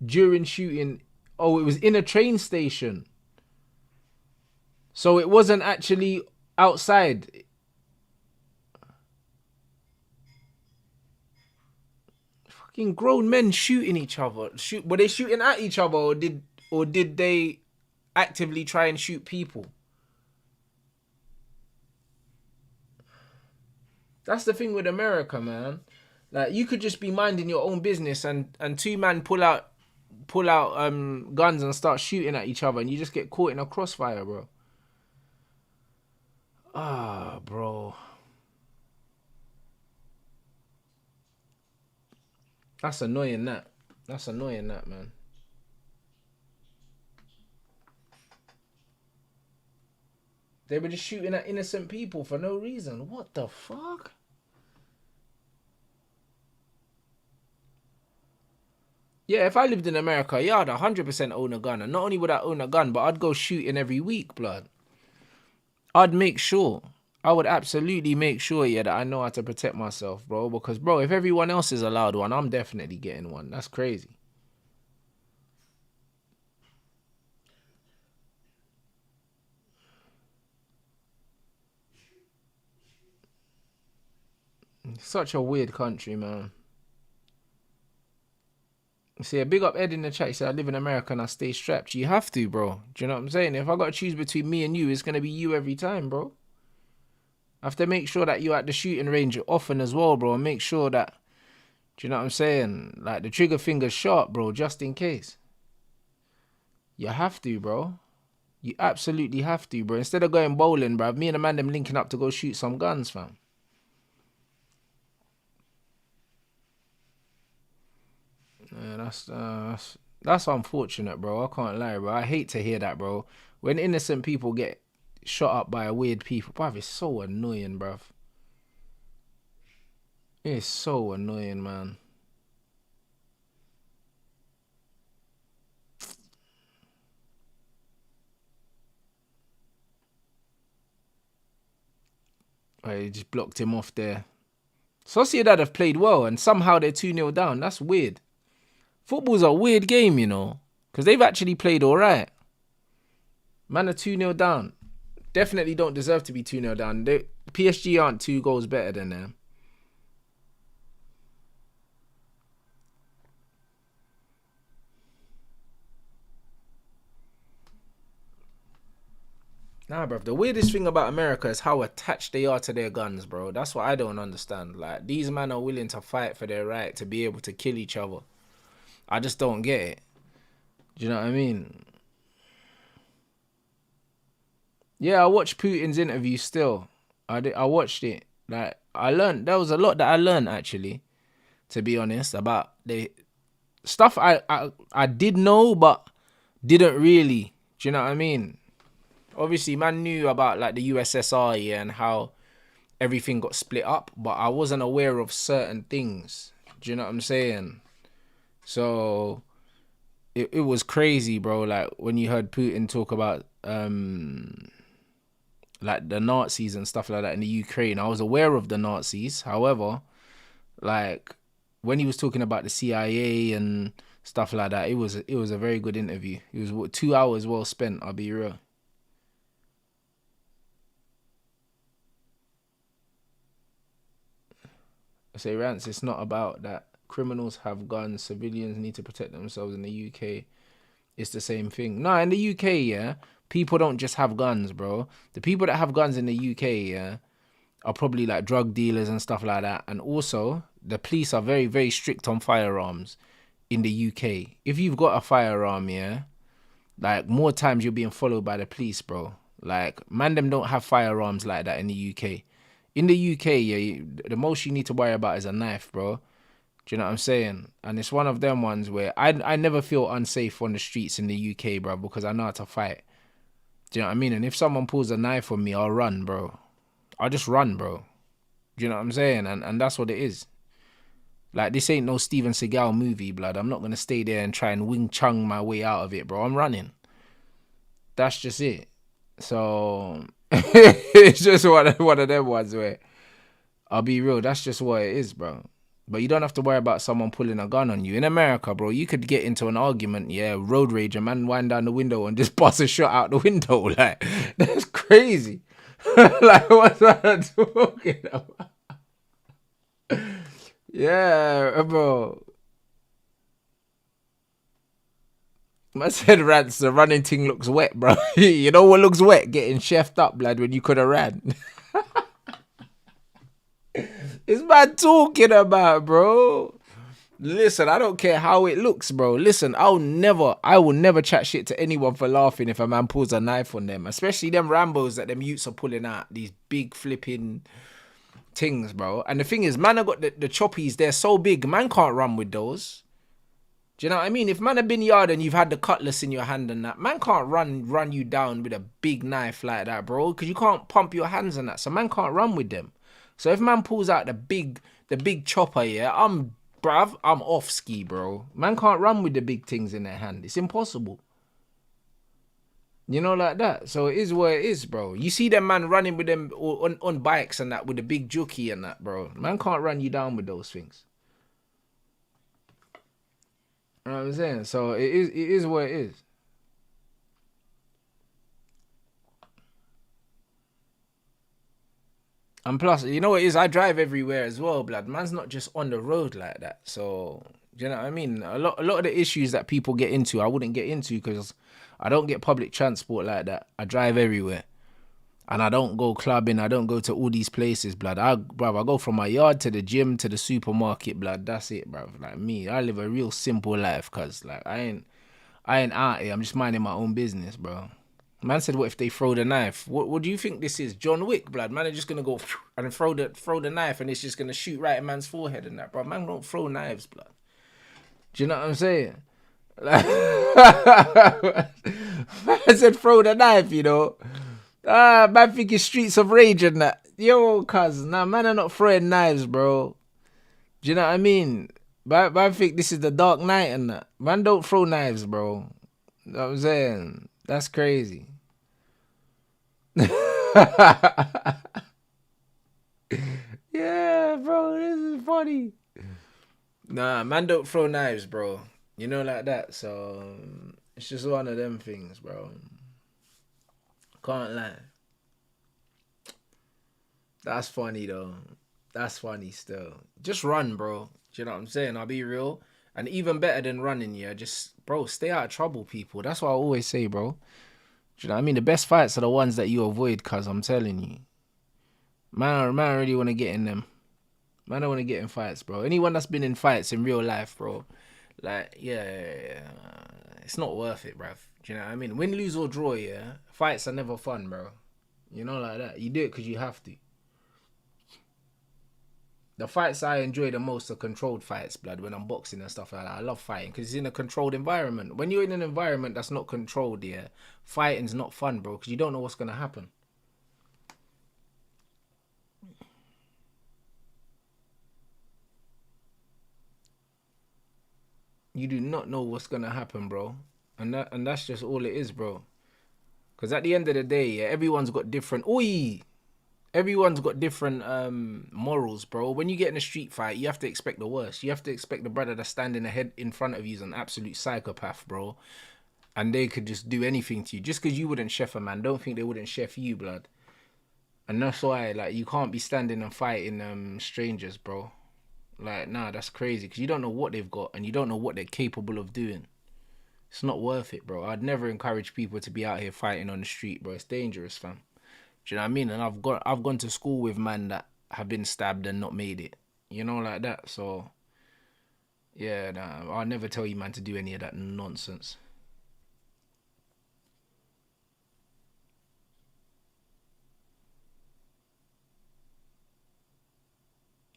during shooting. Oh, it was in a train station. So it wasn't actually outside. Fucking grown men shooting each other. Were they shooting at each other, or did they actively try and shoot people? That's the thing with America, man. Like, you could just be minding your own business, and two men pull out guns and start shooting at each other, and you just get caught in a crossfire, bro. Ah, bro. That's annoying, that. That's annoying, that, man. They were just shooting at innocent people for no reason. What the fuck? Yeah, if I lived in America, yeah, I'd 100% own a gun. And not only would I own a gun, but I'd go shooting every week, blood. I'd make sure. I would absolutely make sure, yeah, that I know how to protect myself, bro. Because, bro, if everyone else is allowed one, I'm definitely getting one. That's crazy. Such a weird country, man. See, a big up Ed in the chat. He said, I live in America and I stay strapped. You have to, bro. Do you know what I'm saying? If I got to choose between me and you, it's going to be you every time, bro. I have to make sure that you're at the shooting range often as well, bro. And make sure that, do you know what I'm saying? Like, the trigger finger's sharp, bro, just in case. You have to, bro. You absolutely have to, bro. Instead of going bowling, bro, me and the man them linking up to go shoot some guns, fam. Yeah, that's unfortunate, bro. I can't lie, bro. I hate to hear that, bro. When innocent people get shot up by weird people, bruv, it's so annoying, bruv. It's so annoying, man. He just blocked him off there. Sociedad have played well, and somehow they're 2-0 down. That's weird. Football's a weird game, you know, because they've actually played all right. Man are 2-0 down. Definitely don't deserve to be 2-0 down. PSG aren't 2 goals better than them. Nah, bro. The weirdest thing about America is how attached they are to their guns, bro. That's what I don't understand. Like, these men are willing to fight for their right to be able to kill each other. I just don't get it. Do you know what I mean? Yeah, I watched Putin's interview still. I watched it. Like, there was a lot that I learned, actually, to be honest, about the stuff I did know, but didn't really. Do you know what I mean? Obviously, man knew about, like, the USSR, yeah, and how everything got split up, but I wasn't aware of certain things. Do you know what I'm saying? So it was crazy, bro. Like, when you heard Putin talk about like the Nazis and stuff like that in the Ukraine, I was aware of the Nazis. However, like, when he was talking about the CIA and stuff like that, it was a very good interview. It was 2 hours well spent, I'll be real. I say, Rants, it's not about that. Criminals have guns, civilians need to protect themselves. In the UK, it's the same thing. No, in the UK, yeah, people don't just have guns, bro. The people that have guns in the UK, yeah, are probably like drug dealers and stuff like that. And also, the police are very, very strict on firearms in the UK. If you've got a firearm, yeah, like, more times you're being followed by the police, bro. Like, man, them don't have firearms like that in the UK. In the UK, yeah, the most you need to worry about is a knife, bro. Do you know what I'm saying? And it's one of them ones where I never feel unsafe on the streets in the UK, bro, because I know how to fight. Do you know what I mean? And if someone pulls a knife on me, I'll run, bro. I'll just run, bro. Do you know what I'm saying? And that's what it is. Like, this ain't no Steven Seagal movie, blood. I'm not going to stay there and try and Wing Chun my way out of it, bro. I'm running. That's just it. So it's just one of them ones where I'll be real. That's just what it is, bro. But you don't have to worry about someone pulling a gun on you. In America, bro, you could get into an argument, yeah, road rage, a man wind down the window and just bust a shot out the window. Like, that's crazy. Like, what's that talking about? Yeah, bro. I said, Rants, the running thing looks wet, bro. You know what looks wet? Getting chefed up, lad, when you could have ran. It's man talking about, bro. Listen, I don't care how it looks, bro. Listen, I will never chat shit to anyone for laughing if a man pulls a knife on them. Especially them Rambos that them youths are pulling out. These big flipping things, bro. And the thing is, man, I got the choppies, they're so big, man can't run with those. Do you know what I mean? If man have been yard and you've had the cutlass in your hand and that, man can't run you down with a big knife like that, bro. Because you can't pump your hands and that. So man can't run with them. So if man pulls out the big chopper, yeah, I'm off ski, bro. Man can't run with the big things in their hand. It's impossible. You know, like that. So it is what it is, bro. You see them man running with them on bikes and that with the big jukey and that, bro. Man can't run you down with those things. You know what I'm saying? So it is what it is. And plus, you know what it is? I drive everywhere as well, blood. Man's not just on the road like that. So, do you know what I mean? A lot of the issues that people get into, I wouldn't get into because I don't get public transport like that. I drive everywhere. And I don't go clubbing. I don't go to all these places, blood. I go from my yard to the gym to the supermarket, blood. That's it, bruv. Like me, I live a real simple life, cause like I ain't out here. I'm just minding my own business, bro. Man said, what if they throw the knife? What do you think this is? John Wick, blood. Man are just gonna go and throw the knife and it's just gonna shoot right at man's forehead and that, bro. Man don't throw knives, blood. Do you know what I'm saying? Like, man said throw the knife, you know. Man think it's Streets of Rage and that. Yo, cuz, nah, man are not throwing knives, bro. Do you know what I mean? Man think this is the Dark Knight and that. Man don't throw knives, bro. You know what I'm saying? That's crazy. Yeah, bro, this is funny. Nah, man don't throw knives, bro. You know, like that. So, it's just one of them things, bro. Can't lie. That's funny though. That's funny still. Just run, bro. Do you know what I'm saying? I'll be real. And even better than running, yeah. Just, bro, stay out of trouble, people. That's what I always say, bro. Do you know what I mean? The best fights are the ones that you avoid, cuz I'm telling you. Man really want to get in them. Man don't want to get in fights, bro. Anyone that's been in fights in real life, bro. Like, yeah. It's not worth it, bruv. Do you know what I mean? Win, lose, or draw, yeah. Fights are never fun, bro. You know, like that. You do it because you have to. The fights I enjoy the most are controlled fights, blood, when I'm boxing and stuff like that. I love fighting because it's in a controlled environment. When you're in an environment that's not controlled, yeah, fighting's not fun, bro, because you don't know what's going to happen. You do not know what's going to happen, bro. And that's just all it is, bro. Because at the end of the day, yeah, everyone's got different... Oi! Everyone's got different morals, bro. When you get in a street fight, you have to expect the worst. You have to expect the brother that's standing ahead in front of you is an absolute psychopath, bro. And they could just do anything to you. Just because you wouldn't chef a man, don't think they wouldn't chef you, blood. And that's why, like, you can't be standing and fighting strangers, bro. Like, nah, that's crazy. Because you don't know what they've got and you don't know what they're capable of doing. It's not worth it, bro. I'd never encourage people to be out here fighting on the street, bro. It's dangerous, fam. Do you know what I mean? And I've gone to school with men that have been stabbed and not made it. You know, like that. So, yeah, nah, I'll never tell you, man, to do any of that nonsense.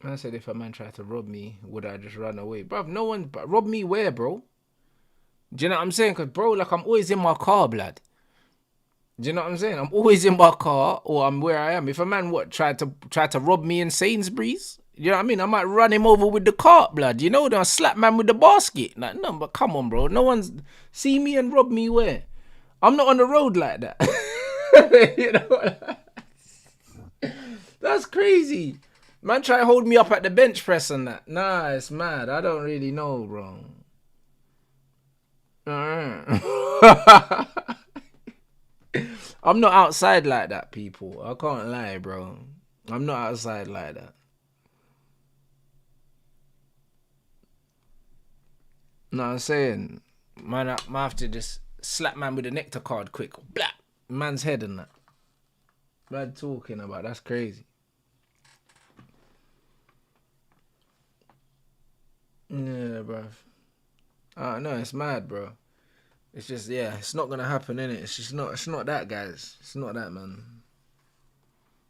And I said, if a man tried to rob me, would I just run away? Bruv, no one, but rob me where, bro? Do you know what I'm saying? Because, bro, like, I'm always in my car, blood. Do you know what I'm saying? I'm always in my car or I'm where I am. If a man tried to rob me in Sainsbury's, you know what I mean? I might run him over with the cart, blood. You know, then I slap man with the basket. Like, no, but come on, bro. No one's see me and rob me where? I'm not on the road like that. You know, that's crazy. Man, try to hold me up at the bench press and that. Nah, it's mad. I don't really know, bro. I'm not outside like that, people. I can't lie, bro. I'm not outside like that. No, I'm saying, man, I might have to just slap man with a nectar card quick. Blah! Man's head and that. Bad talking about, that's crazy. Yeah, bro. No, it's mad, bro. It's just, yeah, it's not gonna happen, innit? It's not that, guys. It's not that, man.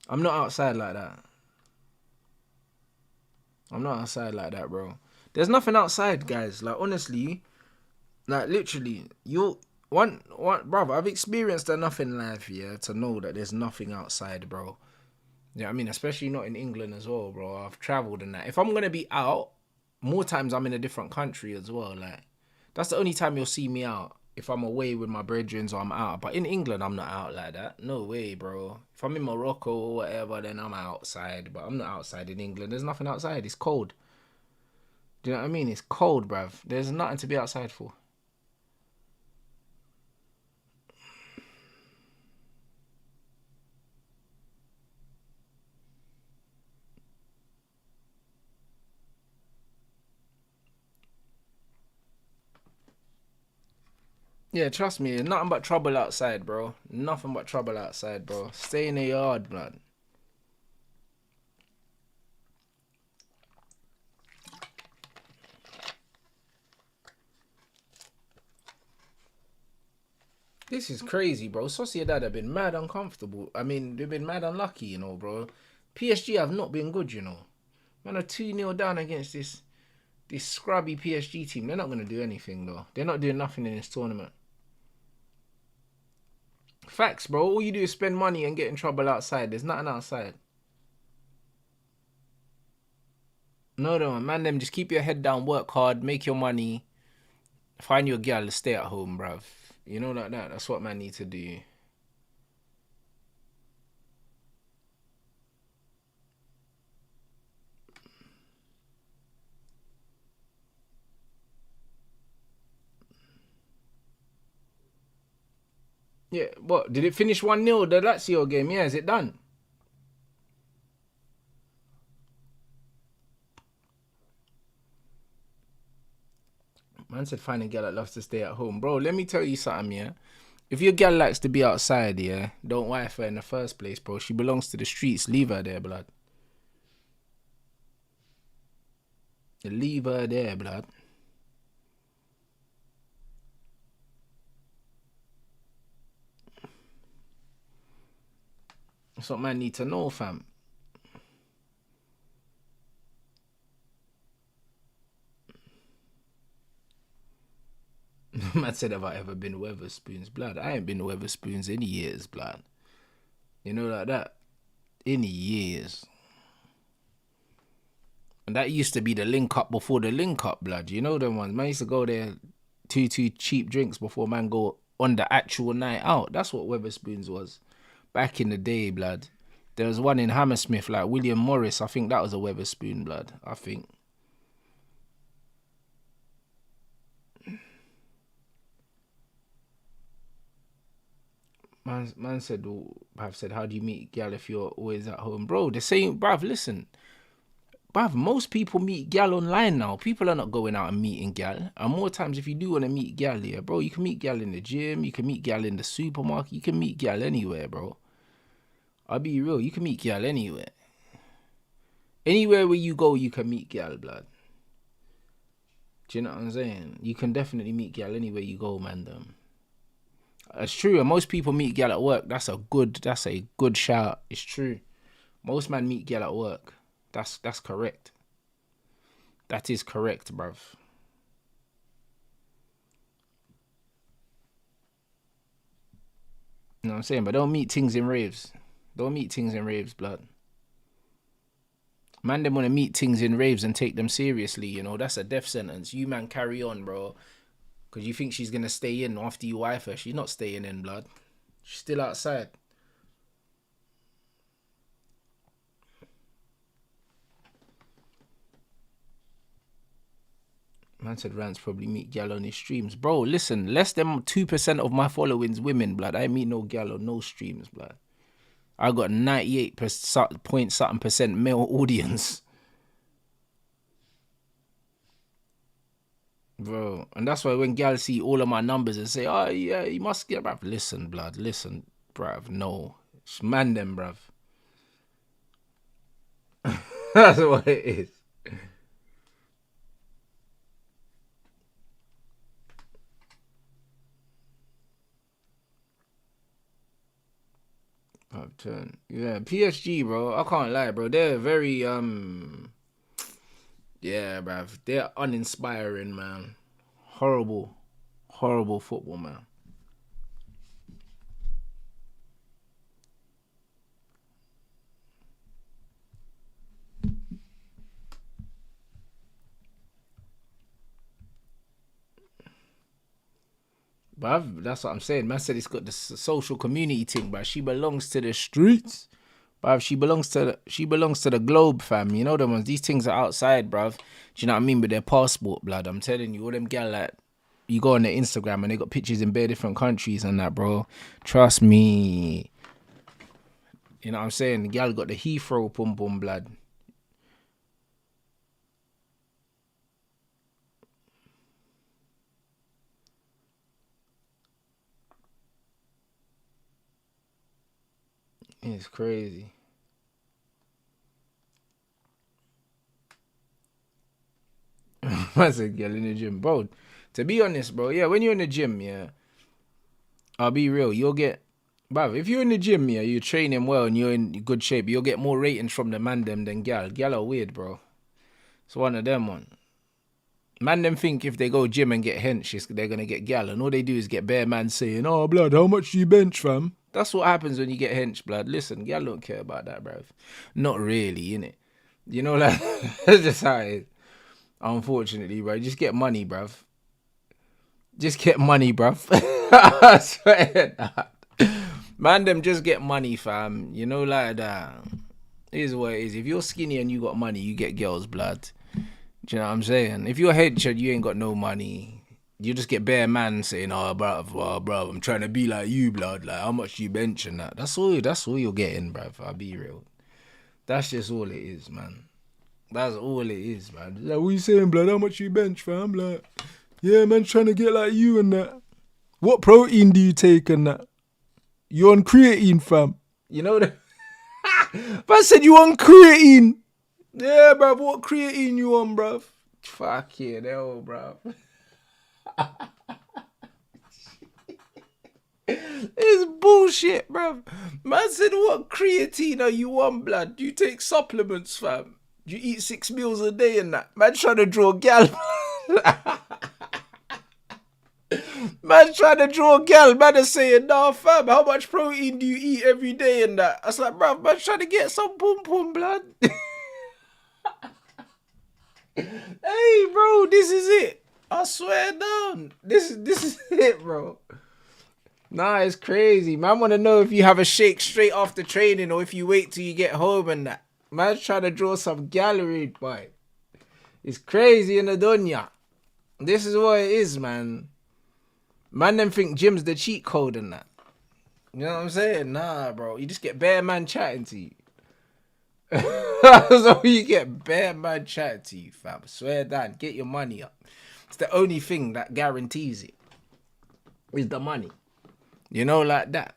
I'm not outside like that. I'm not outside like that, bro. There's nothing outside, guys. Like, honestly, like, literally, brother, I've experienced enough in life, yeah, to know that there's nothing outside, bro. Yeah, I mean, especially not in England as well, bro. I've travelled and that. If I'm gonna be out, more times I'm in a different country as well. Like, that's the only time you'll see me out. If I'm away with my brethren or I'm out. But in England, I'm not out like that. No way, bro. If I'm in Morocco or whatever, then I'm outside. But I'm not outside in England. There's nothing outside. It's cold. Do you know what I mean? It's cold, bruv. There's nothing to be outside for. Yeah, trust me. Nothing but trouble outside, bro. Nothing but trouble outside, bro. Stay in the yard, man. This is crazy, bro. Sociedad have been mad uncomfortable. I mean, they've been mad unlucky, you know, bro. PSG have not been good, you know. Man are 2-0 down against this scrubby PSG team. They're not going to do anything, though. They're not doing nothing in this tournament. Facts, bro. All you do is spend money and get in trouble outside. There's nothing outside. No, man, them just keep your head down, work hard, make your money, find your girl to stay at home, bruv. You know, like that. That's what man need to do. Yeah, what? Did it finish 1-0, the Lazio game? Yeah, is it done? Man said find a girl that loves to stay at home. Bro, let me tell you something, yeah? If your girl likes to be outside, yeah, don't wife her in the first place, bro. She belongs to the streets. Leave her there, blood. Leave her there, blood. That's what man need to know, fam. Man said, have I ever been Weatherspoons, blood? I ain't been Weatherspoons in years, blood. You know, like that. In years. And that used to be the link up before the link up, blood. You know them ones. Man used to go there, two cheap drinks before man go on the actual night out. That's what Weatherspoons was. Back in the day, blood. There was one in Hammersmith, like William Morris. I think that was a Weatherspoon, blood. I think. Man said, I've said, how do you meet gal if you're always at home? Bro, they're saying, bruv, listen. Bruv, most people meet gal online now. People are not going out and meeting gal. And more times, if you do want to meet gal here, bro, you can meet gal in the gym. You can meet gal in the supermarket. You can meet gal anywhere, bro. I'll be real. You can meet gal anywhere. Anywhere where you go, you can meet gal, blood. Do you know what I'm saying? You can definitely meet gal anywhere you go, man. It's true. And most people meet gal at work. That's a good shout. It's true. Most men meet gal at work. That's correct. That is correct, bruv. You know what I'm saying? But don't meet things in raves. Don't meet things in raves, blood. Man, them want to meet things in raves and take them seriously, you know. That's a death sentence. You, man, carry on, bro. Because you think she's going to stay in after you wife her. She's not staying in, blood. She's still outside. Man said Rants probably meet gal on his streams. Bro, listen, less than 2% of my following's women, blood. I meet no gal on no streams, blood. I got 98% point something percent male audience. Bro, and that's why when gal see all of my numbers and say, oh yeah, you must get, bruv. Listen, blood, listen, bruv, no. It's man them, bruv. That's what it is. Yeah, PSG, bro. I can't lie, bro. They're very yeah, bruv. They're uninspiring, man. Horrible football, man. Bruv, that's what I'm saying. Man said it's got the social community thing, but she belongs to the streets. Bruv, she belongs to the globe, fam. You know them ones. These things are outside, bruv. Do you know what I mean? With their passport, blood. I'm telling you, all them gal like you go on their Instagram and they got pictures in bare different countries and that, bro. Trust me. You know what I'm saying? The gal got the Heathrow pum pum, blood. It's crazy. I said, girl in the gym, bro. To be honest, bro, yeah, when you're in the gym, yeah, I'll be real. You'll get, bruv, if you're in the gym, yeah, you're training well and you're in good shape, you'll get more ratings from the man them than gal. Gal are weird, bro. It's one of them one. Man them think if they go gym and get hench, they're gonna get gal, and all they do is get bare man saying, "Oh, blood, how much do you bench, fam?" That's what happens when you get hench, blood. Listen, gal don't care about that, bruv. Not really, innit? You know, like that's just how it is. Unfortunately, bro, just get money, bruv. Just get money, bruv. I swear that. Man, them just get money, fam. You know, like that. It is what it is. If you're skinny and you got money, you get girls' blood. Do you know what I'm saying? If you're headshot, you ain't got no money. You just get bare man saying, "Oh, bruv, I'm trying to be like you, blood. Like, how much you bench and that." That's all you're getting, bruv. I'll be real. That's just all it is, man. That's all it is, man. Like, what you saying, blood? How much you bench, fam? Like, yeah, man, trying to get like you and that. What protein do you take and that? You on creatine, fam? You know that? But I said you on creatine. Yeah, bruv, what creatine you on, bruv? Fuck yeah, hell, bruv. It's bullshit, bruv. Man said, what creatine are you on, blood? Do you take supplements, fam? Do you eat 6 meals a day and that? Man trying to draw gal. Man trying to draw gal. Man is saying, nah, fam, how much protein do you eat every day and that? I was like, bruv, man trying to get some pum pum, blood. Hey, bro, this is it. I swear down. This is it, bro. Nah, it's crazy. Man want to know if you have a shake straight after training or if you wait till you get home and that. Man's trying to draw some gallery, boy. It's crazy in the dunya. This is what it is, man. Man them think gym's the cheat code and that. You know what I'm saying? Nah, bro. You just get bare man chatting to you. So you get bare man chatting to you, fam. Swear down. Get your money up. It's the only thing that guarantees it. Is the money. You know, like that.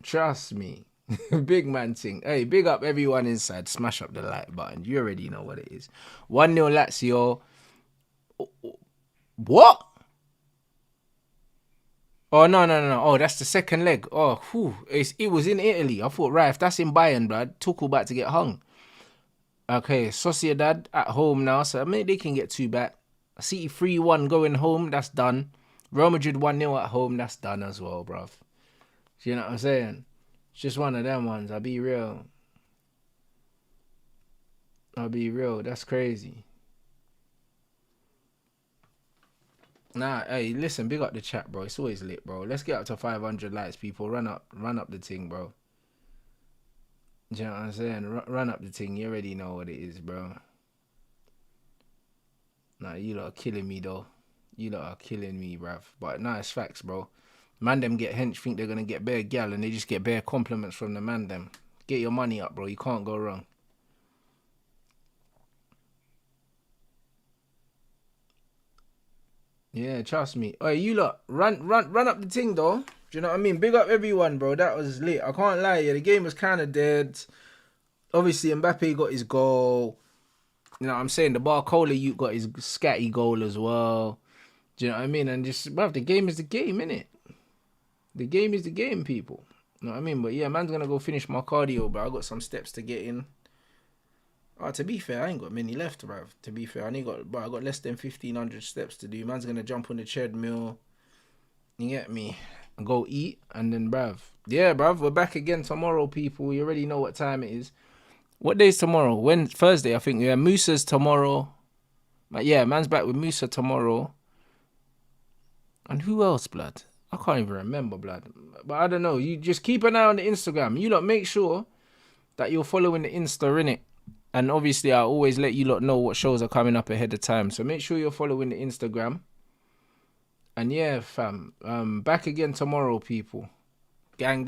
Trust me. Big man thing. Hey, big up everyone inside. Smash up the like button. You already know what it is. 1-0 Lazio. What? Oh, no. Oh, that's the second leg. Oh, whew. It was in Italy. I thought, right, if that's in Bayern, blood, Tuchel about to get hung. Okay, Sociedad at home now. So, I mean, they can get 2 back. City 3-1 going home. That's done. Real Madrid 1-0 at home. That's done as well, bruv. You know what I'm saying? It's just one of them ones. I'll be real. That's crazy. Nah, hey, listen, big up the chat, bro. It's always lit, bro. Let's get up to 500 likes, people. Run up the thing, bro. Do you know what I'm saying? Run up the thing. You already know what it is, bro. Nah, you lot are killing me though. You lot are killing me, bruv. But nah, it's facts, bro. Man them get hench, think they're gonna get bare gal, and they just get bare compliments from the man them. Get your money up, bro. You can't go wrong. Yeah, trust me. Oh, you lot, run up the thing though. Do you know what I mean? Big up everyone, bro. That was lit. I can't lie, yeah. The game was kind of dead. Obviously, Mbappe got his goal. You know what I'm saying? The Barcola you got his scatty goal as well. Do you know what I mean? And just, bruv, the game is the game, innit? The game is the game, people. You know what I mean? But yeah, man's gonna go finish my cardio, but I got some steps to get in. Oh, to be fair, I ain't got many left, bruv. To be fair, I got less than 1,500 steps to do. Man's gonna jump on the treadmill. You get me? Go eat, and then, bruv. Yeah, bruv, we're back again tomorrow, people. You already know what time it is. What day is tomorrow? Thursday, I think. Yeah, Musa's tomorrow. But yeah, man's back with Musa tomorrow. And who else, blood? I can't even remember, blood. But I don't know. You just keep an eye on the Instagram. You lot make sure that you're following the Insta, innit? And obviously, I always let you lot know what shows are coming up ahead of time. So make sure you're following the Instagram. And yeah, fam. Back again tomorrow, people. Gang